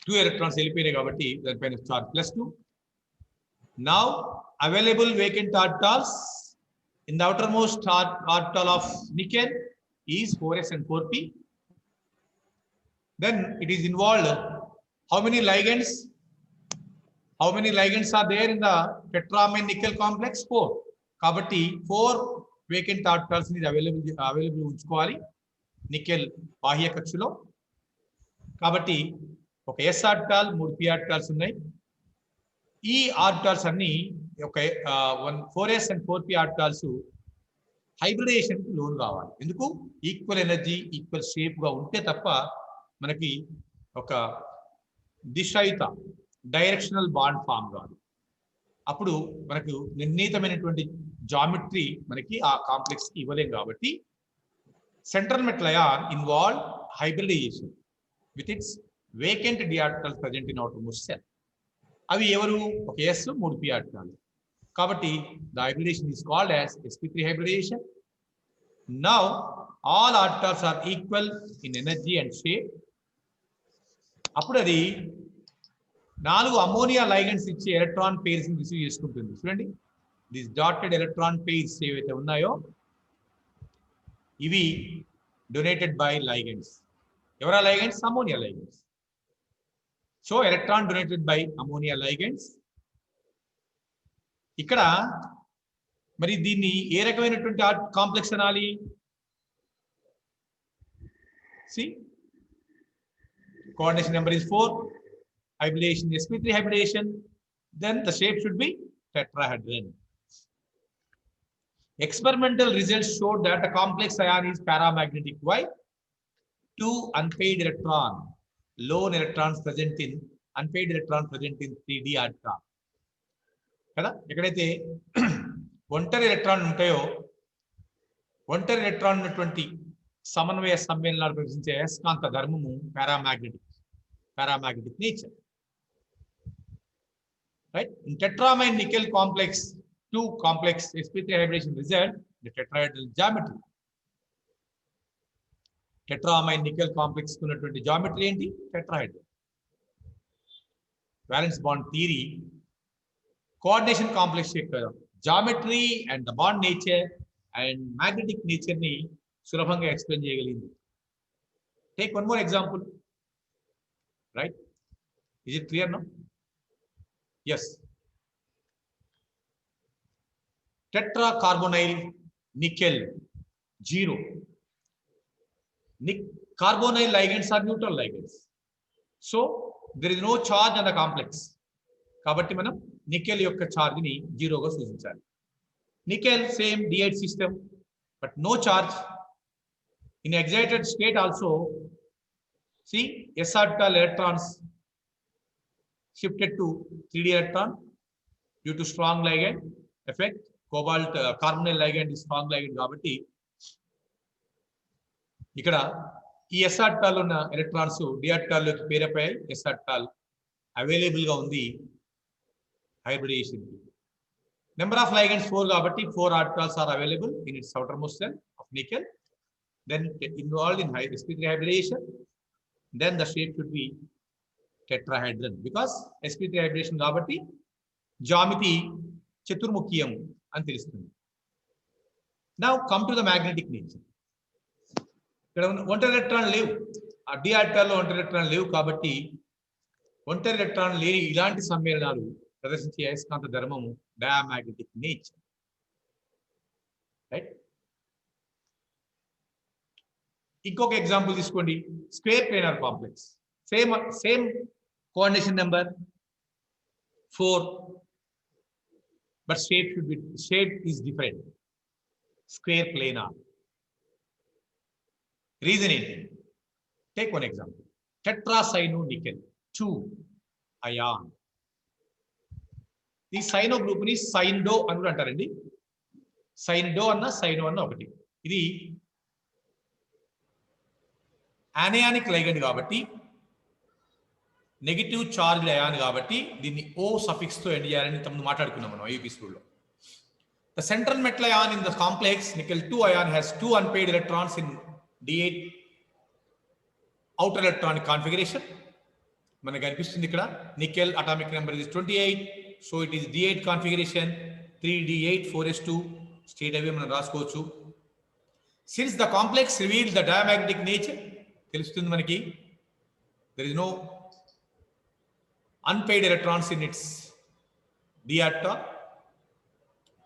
[SPEAKER 3] 2 electrons elipayinayi kabatti dani paina charge plus 2. Now available vacant orbitals in the outermost orbital of nickel is 4s and 4p. Then it is involved how many ligands? How many ligands are there in the tetramine nickel complex? 4. Kabatti 4 vacant orbitals is available unchukovali nickel bahya kakshalo. Kabatti oka s orbital 3 p orbitals unnai. ఈ orbitals అన్ని ఒక 4s and 4p orbitals hybridisation కి loan కావాలి. ఎందుకు? Equal energy equal shape గా ఉంటే తప్ప మనకి ఒక దిశయుత డైరెక్షనల్ బాండ్ ఫామ్ కాదు. అప్పుడు మనకు నిర్ణీతమైనటువంటి జామెట్రీ మనకి ఆ కాంప్లెక్స్ కి ఇవ్వలేం. కాబట్టి central metal ion involve hybridisation with its vacant d orbitals present in outermost shell. అవి ఎవరు? ఒక s 3p ఆర్బిటాల్. కాబట్టి the hybridization is called as sp3 hybridization. Now all orbitals are equal in energy and shape. అప్పుడు అది 4 ammonia లైగండ్స్ ఇచ్చే electron pairs ని receive చేసుకుంటుంది. చూడండి, దిస్ డాటెడ్ ఎలక్ట్రాన్ పేర్స్ ఏవైతే ఉన్నాయో ఇవి డొనేటెడ్ బై లైగండ్స్. ఎవరా ligands? Ammonia ligands. So electron donated by ammonia ligands. ఇక్కడ మరి దీన్ని ఏ రకమైనటువంటి కాంప్లెక్స్ అనాలి? See, coordination number is 4, hybridization sp3 hybridization, then the shape should be tetrahedron. Experimental results showed that the complex ion is paramagnetic. Why? 2 unpaired electron lone electrons present in unpaired electron present in 3d orbital kada. ఎక్కడైతే ఒంటరి electron ఉంటాయో ఒంటరి electron ఉన్నటువంటి సమన్వయ సమ్మేళనాలు ప్రదర్శించే అయస్కాంత ధర్మము paramagnetic nature, right? In tetramine nickel complex 2 complex sp3 hybridization result the tetrahedral geometry. Tetramine nickel complex ఉన్నటువంటి జామెట్రీ ఏంటి? Tetrahedral. Valence bond theory coordination complex యొక్క geometry and the bond nature and magnetic nature ని సులభంగా explain చేయగలిగింది. Take one more example, right? Is it clear now? Yes. Tetra carbonyl nickel 0. Carbonyl ligands are neutral ligands, so there is no charge on the complex. కాబట్టి మనం nickel యొక్క charge ని 0 గా సూచించాలి. Nickel same D8 system but no charge. In excited state also, see s orbital electrons shifted to 3d electron due to strong ligand effect. Cobalt carbonyl ligand is strong ligand కాబట్టి ఇక్కడ ఈ s orbital ఉన్న electrons d orbital లోకి పేరపోయాయి. s orbital available గా ఉంది hybridisation కి. Number of లైగండ్స్ 4 కాబట్టి 4 orbitals are available in its outermost shell of nickel, then involved in sp3 hybridization. Then the shape should be tetrahedron because sp3 hybridization కాబట్టి జామితి చతుర్ముఖీయం అని తెలుస్తుంది. Now come to the magnetic nature. ఇక్కడ ఒంటరి electron లేవు, ఆ D ఆర్బిటాల్లో ఒంటరి electron లేవు కాబట్టి ఒంటరి ఎలక్ట్రాన్ లేని ఇలాంటి సమ్మేళనాలు ప్రదర్శించే అయస్కాంత ధర్మము డయామాగ్నెటిక్ నేచర్. రైట్. ఇంకొక ఎగ్జాంపుల్ తీసుకోండి, square planar complex. Same coordination number 4, but shape is different. Square planar. Reason ఏంటి? Take one example. Tetracyanonickel 2 ion. ఈ సైనో గ్రూప్ ని సైన్డో అని కూడా అంటారండి. సైన్డో అన్న సైనో అన్న ఒకటి. ఇది ఆనయానిక్ లైగండ్ కాబట్టి, నెగిటివ్ చార్జ్డ్ అయాన్ కాబట్టి దీన్ని ఓ సఫిక్స్ తో ఎండ్ చేయాలని తమను మాట్లాడుకున్నాం మనం ఐయూపీ స్కూల్లో. The central metal ion in the complex nickel 2 ion has 2 unpaired electrons in D8 outer electronic configuration. మనకు కనిపిస్తుంది ఇక్కడ nickel atomic number is 28, so it is D8 configuration. 3D8 4s2 state అవే మనం రాసుకోవచ్చు. Since the complex reveals the diamagnetic nature, తెలుస్తుంది మనకి there is no unpaid electrons in its d atom,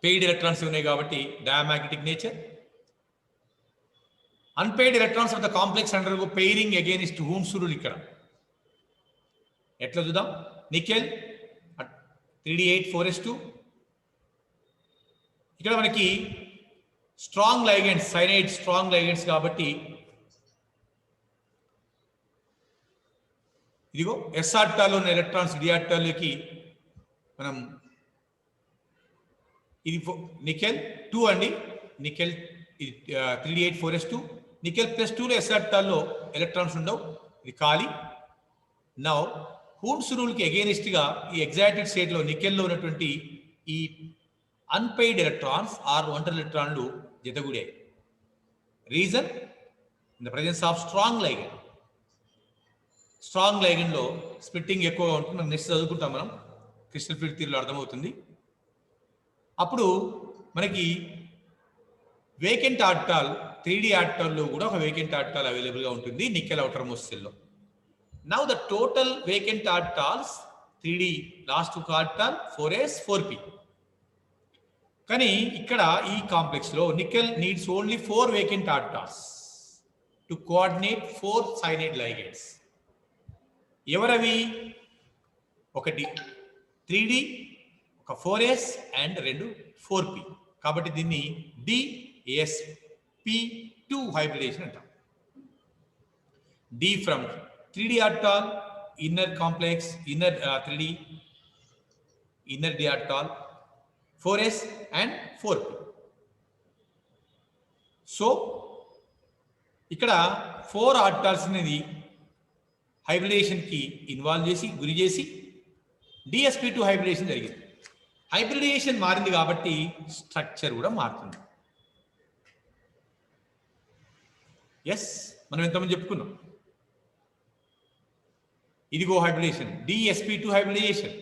[SPEAKER 3] paid electrons ఉన్నాయి కాబట్టి diamagnetic nature. Unpaid electrons of the complex undergo pairing against Ohm's rule. ఇక్కడ ఎట్లా చూద్దాం, నికెల్ 3D8 4s2, ఇక్కడ మనకి strong ligands, cyanide strong ligands కాబట్టి ఇదిగో yes ఆర్టాలో ఉన్న ఎలక్ట్రాన్స్ డి ఆర్టాలోకి మనం, ఇది నికెల్ 2 అండి, నికెల్ 3D8 4s2, నికెల్ +2లో ఎస్ ఆర్టాల్లో ఎలక్ట్రాన్స్ ఉండవు, ఇది ఖాళీ. నౌ హూమ్స్ రూల్కి అగెయినిస్ట్ గా ఈ ఎగ్జైటెడ్ స్టేట్ లో నికెల్లో ఉన్నటువంటి ఈ అన్పెయిడ్ ఎలక్ట్రాన్స్ ఆర్ ఒంటరి ఎలక్ట్రాన్లు జతగూడాయి. Reason in the presence of strong ligand. Strong ligand లో స్ప్లిట్టింగ్ ఎక్కువగా ఉంటుంది, మనం నెక్స్ట్ చదువుకుంటాం మనం, క్రిస్టల్ ఫీల్డ్ థియరీలో అర్థమవుతుంది. అప్పుడు మనకి వేకెంట్ ఆర్టాల్ 3D ఆర్టాల్లో కూడా ఒక వేకెంట్ ఆర్టాల్ అవైలబుల్ గా ఉంటుంది నికెల్ అవుటర్ మోస్ట్ సెల్లో. Now the total vacant orbitals 3D last ఒక ఆర్టాల్ 4s 4p. కానీ ఇక్కడ ఈ కాంప్లెక్స్ లో nickel needs only 4 vacant orbitals to coordinate 4 cyanide ligands. ఎవరవి? ఒకటి 3D, ఒక 4s అండ్ 2 4p. కాబట్టి దీన్ని DsP2 హైబ్రిడేషన్ అంటాం. D from 3D orbital, inner complex, inner 3D, inner D orbital, 4s and 4p. So ఇక్కడ 4 ఆర్టాల్స్ అనేది hybridisation కి involve చేసి గురి చేసి DsP2 హైబ్రిడేషన్ జరిగింది. హైబ్రిడేషన్ మారింది కాబట్టి స్ట్రక్చర్ కూడా మారుతుంది. ఎస్, మనం ఎంతమంది చెప్పుకున్నాం, ఇదిగో hybridisation, DsP2 hybridisation,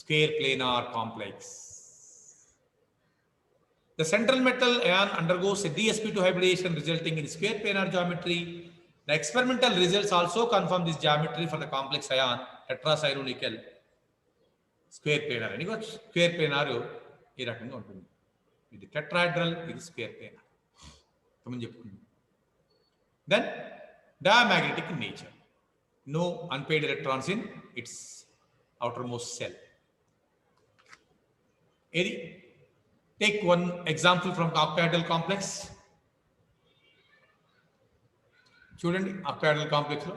[SPEAKER 3] square planar complex. The central metal ion undergoes a DsP2 hybridation resulting in square planar geometry. The experimental results also confirm this geometry for the complex ion tetracyanonickel square planar. And square planar ఈ రకంగా ఉంటుంది. ఇది tetrahedral, ఇది square planar. Then diamagnetic in nature. No unpaired electrons in its outermost cell. Take one example from octahedral complex. చూడండి, octahedral complex లో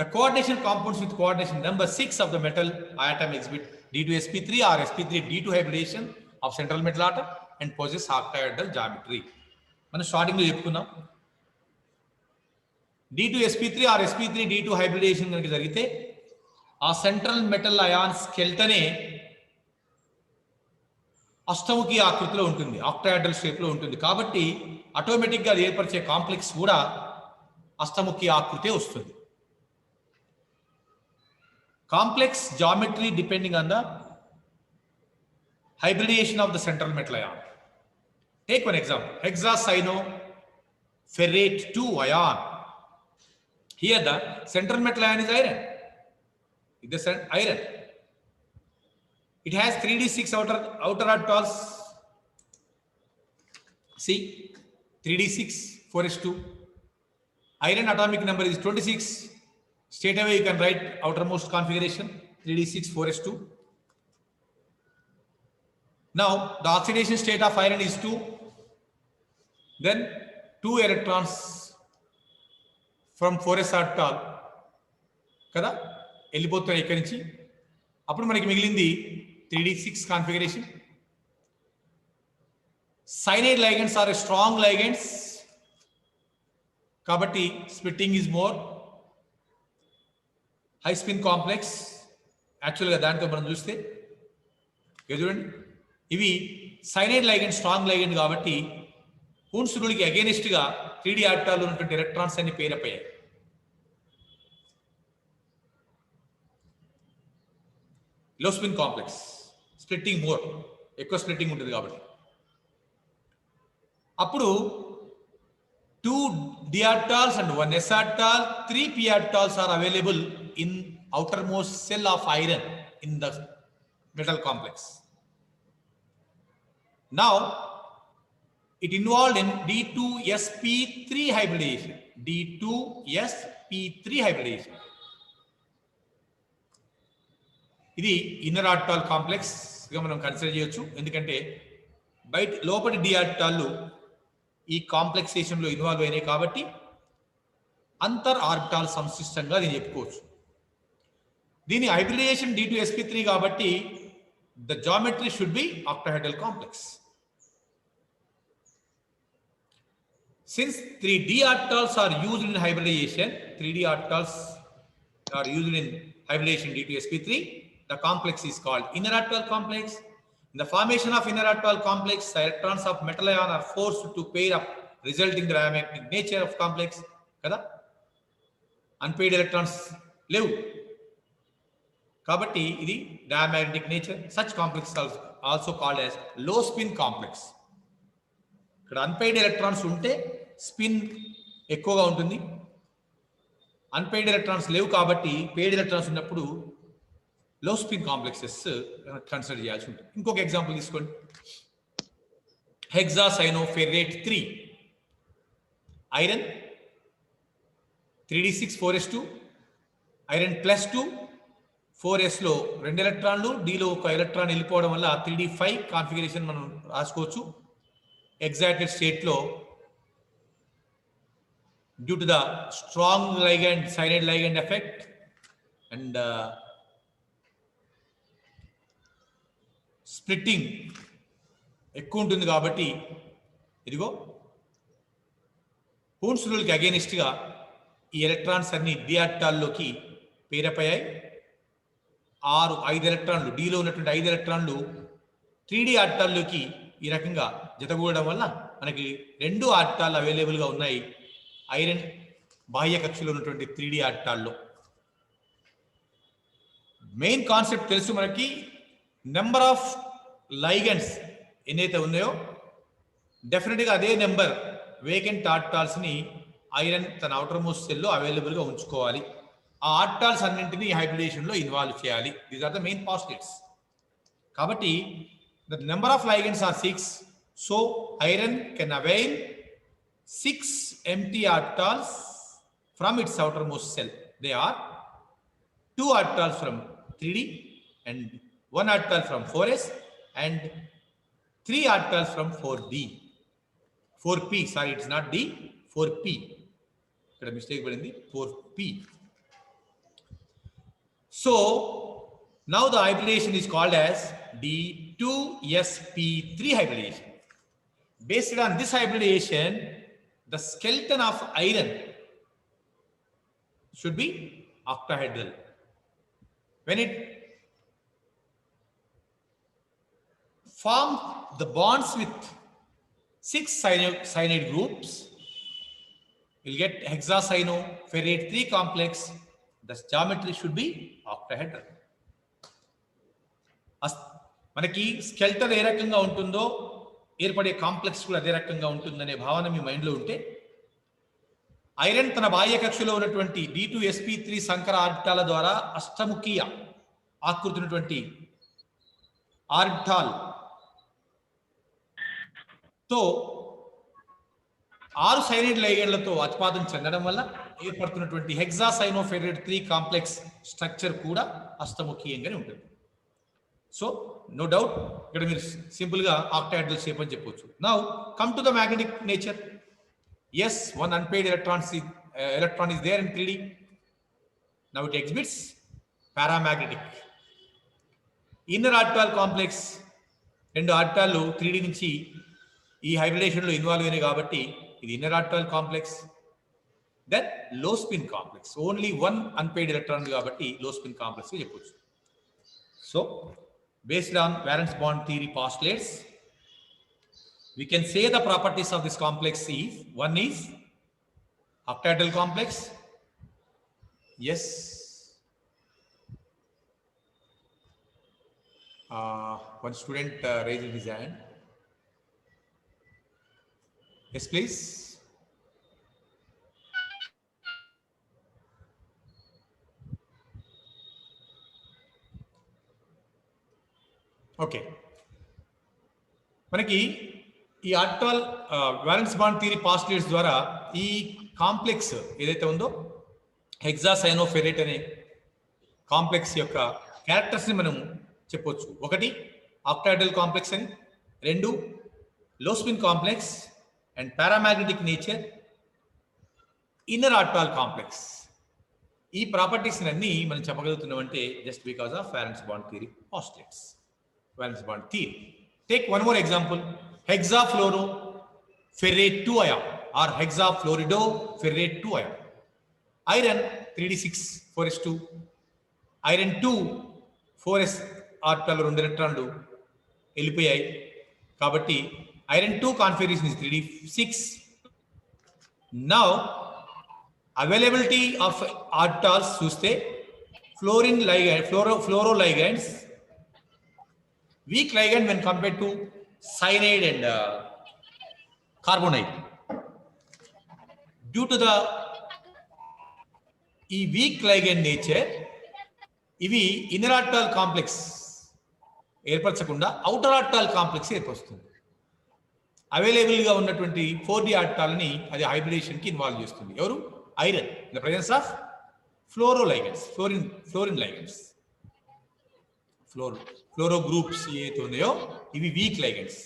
[SPEAKER 3] the coordination compounds with coordination number 6 of the metal atom exhibit D2sp3 or sp3 D2 hybridation of central metal atom and possess octahedral geometry. మనం starting లో చెప్పుకున్నాం, D2sp3 or sp3 D2 hybridation కనుక జరిగితే ఆ central metal ion స్కెల్టనే అష్టముఖి ఆకృతిలో ఉంటుంది, octahedral shape లో ఉంటుంది. కాబట్టి ఆటోమేటిక్ గా అది ఏర్పరిచే కాంప్లెక్స్ కూడా అష్టముఖి ఆకృతే వస్తుంది. Complex geometry depending on the hybridation of the central metal ion. Take one example, hexacyano ferrate 2 ion. Here the central metal ion is iron. It is iron. It has 3d6 outer orbitals. See, 3d6 4s2. Iron atomic number is 26. Straight away you can write outermost configuration 3d6 4s2. Now the oxidation state of iron is 2. Then 2 electrons from 4s orbital kada వెళ్ళిపోతాయి ఇక్కడి నుంచి. అప్పుడు మనకి మిగిలింది 3d6 configuration. Cyanide ligands are strong ligands కాబట్టి splitting is more. High spin complex యాక్చువల్గా దాంతో మనం చూస్తే చూడండి, ఇవి సైనైడ్ లైగెండ్ స్ట్రాంగ్ లైగెండ్ కాబట్టి హూన్స్ రూల్కి అగేనిస్ట్ గా 3d ఆర్బిటాల్లో ఉన్నటువంటి ఎలక్ట్రాన్స్ అన్ని పేరపోయాయి. లో స్పిన్ కాంప్లెక్స్, స్ప్లిట్టింగ్ మోర్, ఎక్కువ స్ప్లిట్టింగ్ ఉంటుంది కాబట్టి. అప్పుడు 2 d orbitals and 1 s orbital, 3 p orbitals are available in outermost cell of iron in the metal complex. Now it involved in D2sp3 hybridization. D2sp3 hybridization. ఇది inner orbital complex గా మనం consider చేయొచ్చు. ఎందుకంటే బయట లోపటి డి ఆర్బిటాల్లు ఈ కాంప్లెక్సేషన్ లో involve అయినాయి కాబట్టి అంతర్ ఆర్బిటాల్ సంశిష్టంగా దీన్ని చెప్పుకోవచ్చు. దీని హైబ్రిడైజేషన్ D2sp3 కాబట్టి the geometry should be octahedral complex. Since 3d orbitals are used in hybridization, 3d orbitals are used in hybridization D2sp3, the complex is called inner orbital complex. In the formation of inner orbital complex, the electrons of metal ion are forced to pair up, resulting in the diamagnetic nature of complex. Kada? Unpaired electrons levu. Kabatti, idi diamagnetic nature. Such complex is also called as low spin complex. ఇక్కడ unpaired electrons ఉంటే spin ఎక్కువగా ఉంటుంది. Unpaired electrons లేవు కాబట్టి paid electrons ఉన్నప్పుడు లో spin complexes consider చేయాల్సి ఉంటుంది. ఇంకొక ఎగ్జాంపుల్ తీసుకోండి. హెక్సాసైనోఫెర్రేట్ 3 iron 3d6 4s2 iron +2 4s లో 2 ఎలక్ట్రాన్లు, డిలో 1 ఎలక్ట్రాన్ వెళ్ళిపోవడం వల్ల 3d5 కాన్ఫిగరేషన్ మనం రాసుకోవచ్చు. Excited state లో due to the strong ligand cyanide ligand effect and splitting ఎక్కువ ఉంటుంది కాబట్టి ఇదిగో హూన్స్ రూల్కి అగేనిస్ట్ గా ఈ ఎలక్ట్రాన్స్ అన్ని డి ఆర్బిటాల్లోకి పేరపోయాయి. 5 ఎలక్ట్రాన్లు డిలో ఉన్నటువంటి 5 ఎలక్ట్రాన్లు 3d ఆర్బిటాల్లోకి ఈ రకంగా జతగూడడం వల్ల మనకి 2 ఆర్బిటాల్ అవైలబుల్ గా ఉన్నాయి ఐరన్ బాహ్య కక్షలో ఉన్నటువంటి 3d ఆర్బిటాల్లో. మెయిన్ కాన్సెప్ట్ తెలుసు మనకి. నెంబర్ ఆఫ్ లైగండ్స్ ఎన్నైతే ఉన్నాయో డెఫినెట్ గా అదే నెంబర్ వేకెంట్ ఆర్బిటాల్స్ ని ఐరన్ తన అవుటర్ మోస్ట్ సెల్ లో అవైలబుల్ గా ఉంచుకోవాలి. ఆ ఆర్బిటాల్స్ అన్నింటినీ హైబ్రిడేషన్ లో ఇన్వాల్వ్ చేయాలి. These are the main postulates. కాబట్టి the number of ligands are 6, so iron can avail 6 empty orbitals from its outermost cell. They are 2 orbitals from 3d and 1 orbital from 4s and 3 orbitals from 4d. 4p, sorry, it's not d, 4p. Ikkada mistake padindi, 4p. So now the hybridization is called as D2sp3 hybridization. Based on this hybridization, the skeleton of iron should be octahedral. When it forms the bonds with 6 cyanide groups, you'll get hexacyanoferrate 3 complex. The geometry should be octahedral. మనకి skeleton ఏ రకంగా ఉంటుందో ఏర్పడే complex కూడా అదే రకంగా ఉంటుందనే భావన మీ మైండ్లో ఉంటే ఐరన్ తన బాహ్య కక్షలో ఉన్నటువంటి D2sp3 సంకర ఆర్బిటాల ద్వారా అష్టముఖీయ ఆకృతి ఉన్నటువంటి ఆర్బిటాల్ తో 6 సైనైడ్ లైగండ్లతో అతిపాదం చెందడం వల్ల ఏర్పడుతున్నటువంటి హెక్సాసైనోఫెరేట్ 3 కాంప్లెక్స్ స్ట్రక్చర్ కూడా అష్టముఖీయంగానే ఉంటుంది. సో నో డౌట్ ఇక్కడ మీరు సింపుల్ గా ఆక్టాహెడ్రల్ షేప్ అని చెప్పొచ్చు. Now come to the magnetic nature. Yes, one unpaired electron is there in 3D. Now it exhibits paramagnetic. Inner orbital complex, రెండు ఆర్బిటాలు 3D నుంచి ఈ హైబ్రిడేషన్ లో ఇన్వాల్వ్ అయినాయి కాబట్టి ఇది inner orbital complex. Then low spin complex, only one unpaired electron కాబట్టి low spin complex గా చెప్పొచ్చు. So based on valence bond theory postulates, we can say the properties of this complex is, one is octahedral complex. Yes, one student raised his hand. Yes, please. Okay, మనకి ఈ orbital valence bond theory postulates ద్వారా ఈ complex ఏదైతే ఉందో హెక్సాసైనోఫెరేట్ అనే complex యొక్క characters ని మనం చెప్పొచ్చు. ఒకటి ఆక్టాహెడ్రల్ కాంప్లెక్స్ అని, రెండు లో spin complex, and paramagnetic nature, inner orbital complex. ఈ ప్రాపర్టీస్ అన్ని మనం చెప్పగలుగుతున్నాం అంటే just because of valence bond theory postulates. Valence bond theory. Take one more example, hexafluoroferrate 2 ion or hexafluoridoferrate 2 ion. Iron 3d6 4s2, iron 2 4s orbital 2 ఎలక్ట్రాన్లు వెళ్ళిపోయాయి కాబట్టి iron 2 configuration is 3d6. Now availability of orbitals చూస్తే fluorine ligand, fluoroligands, weak ligand when compared to cyanide and carbonide. Due to the weak ligand nature, ఇవి inner orbital complex ఏర్పరచకుండా outer orbital complex ఏర్పరుస్తుంది. Available గా ఉన్నటువంటి 4d ఆర్బిటాల్ని అది hybridisation కి involve చేస్తుంది. ఎవరు? Iron in the presence of fluoro ligands, fluorine ligands. Fluoro groups ఏవైతే ఉన్నాయో ఇవి వీక్ లైగండ్స్.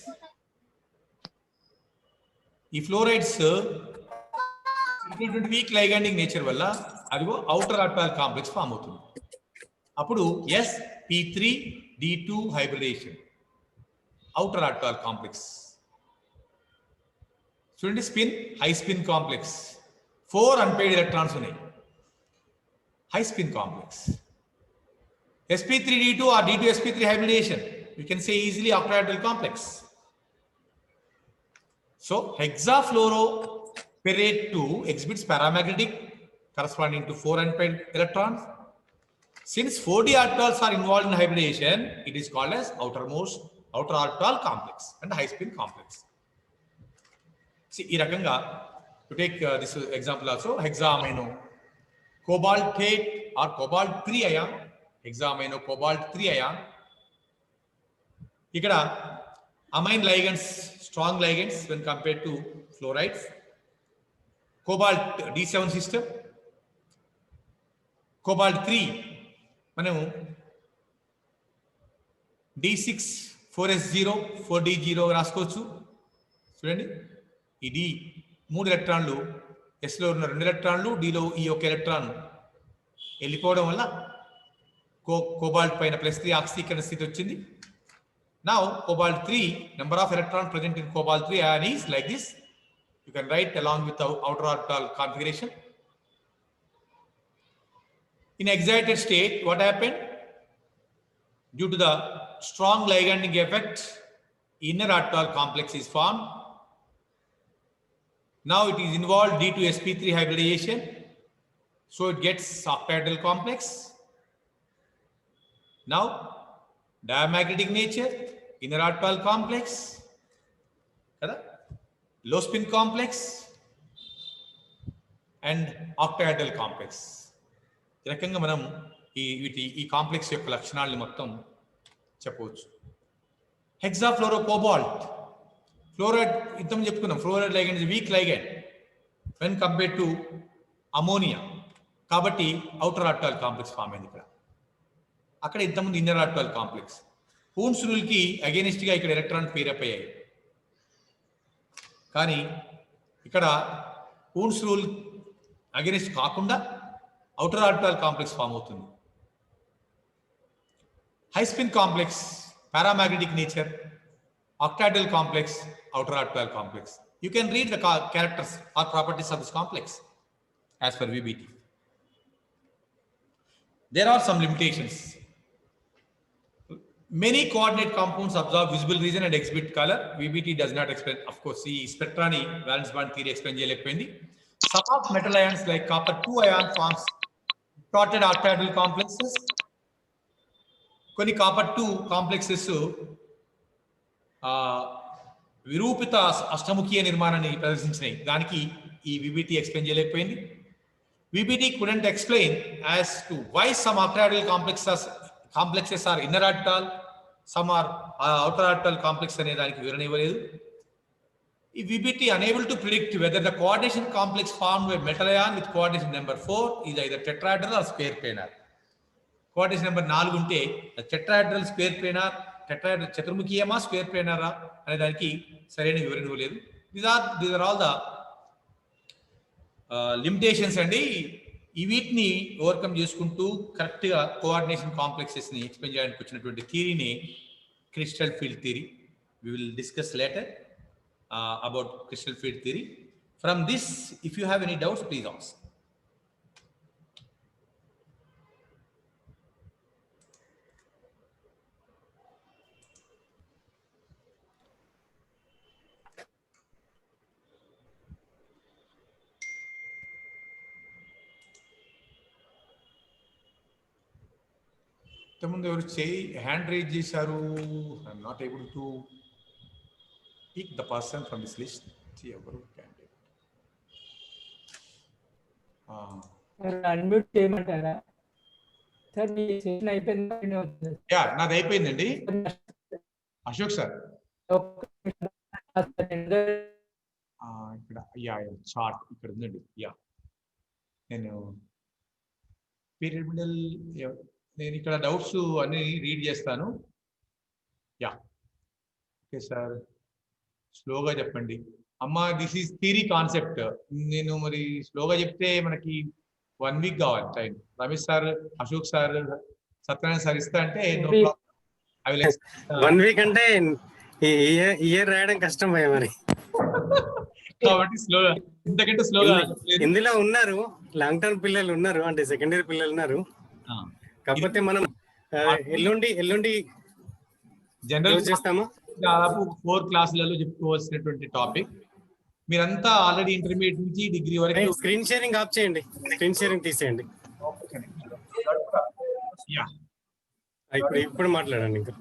[SPEAKER 3] ఈ ఫ్లోరైడ్స్ వీక్ లైగండింగ్ నేచర్ వల్ల అదిగో అవుటర్ ఆర్బిటాల్ కాంప్లెక్స్ ఫామ్ అవుతుంది. అప్పుడు sp3d2 hybridisation, outer orbital complex. చూడండి, spin, high spin complex, 4 unpaired electrons ఉన్నాయి, high spin complex. sp3d2 or d2sp3 hybridation, you can say easily octahedral complex. So hexafluoroferrate 2 exhibits paramagnetic corresponding to 4 unpaired electrons. Since 4d orbitals are involved in hybridation, it is called as outer orbital complex and high spin complex. See, ee rakanga to take this example also, hexamino cobaltate or cobalt 3 ion, hexamino cobalt 3 ion. ఇక్కడ amine ligands, strong ligands when compared to fluorides. Cobalt D7 system, cobalt 3 మనము D6 4s0 4d0 రాసుకోవచ్చు. చూడండి, ఈ D 3 ఎలక్ట్రాన్లు, S లో ఉన్న 2 ఎలక్ట్రాన్లు, D లో ఈ ఒక ఎలక్ట్రాన్ వెళ్ళిపోవడం వల్ల కోబాల్ట్ పైన +3 ఆక్సీకరణ స్థితి వచ్చింది. Now cobalt 3, number of electrons present in cobalt 3 ion is like this. You can write along with the outer orbital configuration. In excited state, what happened? Due to the strong liganding effect, inner orbital complex is formed. Now it is involved D2sp3 hybridization, so it gets octahedral complex. Now diamagnetic nature, inner orbital complex, low spin complex, and octahedral complex. ఈ రకంగా మనం ఈ complex యొక్క లక్షణాలను మొత్తం చెప్పవచ్చు. హెక్సాఫ్లోరోకోబాల్ట్, fluoride ఇంతకు చెప్పుకున్నాం. Fluoride ligand is week ligand when compared to ammonia. కాబట్టి అవుటర్ ఆర్టాల్ కాంప్లెక్స్ ఫామ్ అయింది ఇక్కడ. అక్కడ ఇంతకుముందు ఇన్నర్ ఆర్టాల్ కాంప్లెక్స్. హూన్స్ రూల్కి అగేనిస్ట్గా ఇక్కడ ఎలక్ట్రాన్ పేరప్ అయ్యాయి. కానీ ఇక్కడ హూన్స్ రూల్ అగేనిస్ట్ కాకుండా అవుటర్ ఆర్టాల్ కాంప్లెక్స్ ఫామ్ అవుతుంది. High spin complex, paramagnetic nature, octahedral complex, outer orbital complex. You can read the characters or properties of this complex as per VBT. There are some limitations. Many coordinate compounds absorb visible region and exhibit color. VBT does not explain. Of course, see spectra ni valence band theory explain cheyalepoyindi. Some of metal ions like copper 2 ion forms dotted octahedral complexes. కొన్ని copper 2 complexes విరూపిత అష్టముఖీయ నిర్మాణాన్ని ప్రదర్శించినాయి. దానికి ఈ VBT explain చేయలేకపోయింది. VBT couldn't explain as to why some octahedral complexes are inner orbital, some are outer orbital complex అనే దానికి వివరణ ఇవ్వలేదు. ఈ VBT unable to predict whether the coordination complex formed by metal ion with coordination number 4 is either tetrahedral or square planar. Coordination number 4 ఉంటే tetrahedral, square planar, tetrahedral చతుర్ముఖీయమా square ప్లేనారా అనే దానికి సరైన వివరణ ఇవ్వలేదు. These are all the limitations అండి. ఈ వీటిని ఓవర్కమ్ చేసుకుంటూ కరెక్ట్గా కోఆర్డినేషన్ కాంప్లెక్సెస్ ని ఎక్స్ప్లెయిన్ చేయడానికి వచ్చినటువంటి థియరీని crystal field theory. We will discuss later about crystal field theory. From this if you have any doubts please ask. ఇంతకుముందు ఎవరు హ్యాండ్ రైజ్ చేశారు? I'm not able to pick the person from this list. ఎవరు candidate?
[SPEAKER 1] Unmute చేయమంటారా sir? మీ session అయిపోయింది.
[SPEAKER 3] Yeah, నాది అయిపోయిందండి. Ashok sir ఇక్కడ చార్ట్ ఇక్కడ ఉందండి. యా, నేను పీరియడ్ మిడిల్ నేను ఇక్కడ డౌట్స్ అన్ని రీడ్ చేస్తాను. యా, ఓకే సార్, స్లోగా చెప్పండి. అమ్మా, దిస్ ఈజ్ థియరీ కాన్సెప్ట్. నేను మరి స్లోగా చెప్తే మనకి 1 వీక్ కావాలి time. Ramesh sir, Ashok sir, Satyanarayana sir ఇస్తా అంటే
[SPEAKER 2] 1 వీక్ అంటే ఇయర్ రాయడం కష్టం భయ మరి.
[SPEAKER 3] కాబట్టి స్లోగా, ఇంతకంటే స్లోగా.
[SPEAKER 2] ఇందులో ఉన్నారు లాంగ్ టర్మ్ పిల్లలు ఉన్నారు, అంటే సెకండ్ ఇయర్ పిల్లలు ఉన్నారు. కాకపోతే మనం ఎల్లుండి
[SPEAKER 3] జనరల్
[SPEAKER 2] చేస్తాము.
[SPEAKER 3] దాదాపు 4 క్లాసులలో చెప్పుకోవాల్సినటువంటి టాపిక్. మీరంతా ఆల్రెడీ ఇంటర్మీడియట్ నుంచి డిగ్రీ వరకు
[SPEAKER 2] స్క్రీన్ షేరింగ్ ఆఫ్ చేయండి, స్క్రీన్ షేరింగ్ తీసేయండి. ఇప్పుడు మాట్లాడండి ఇంకా.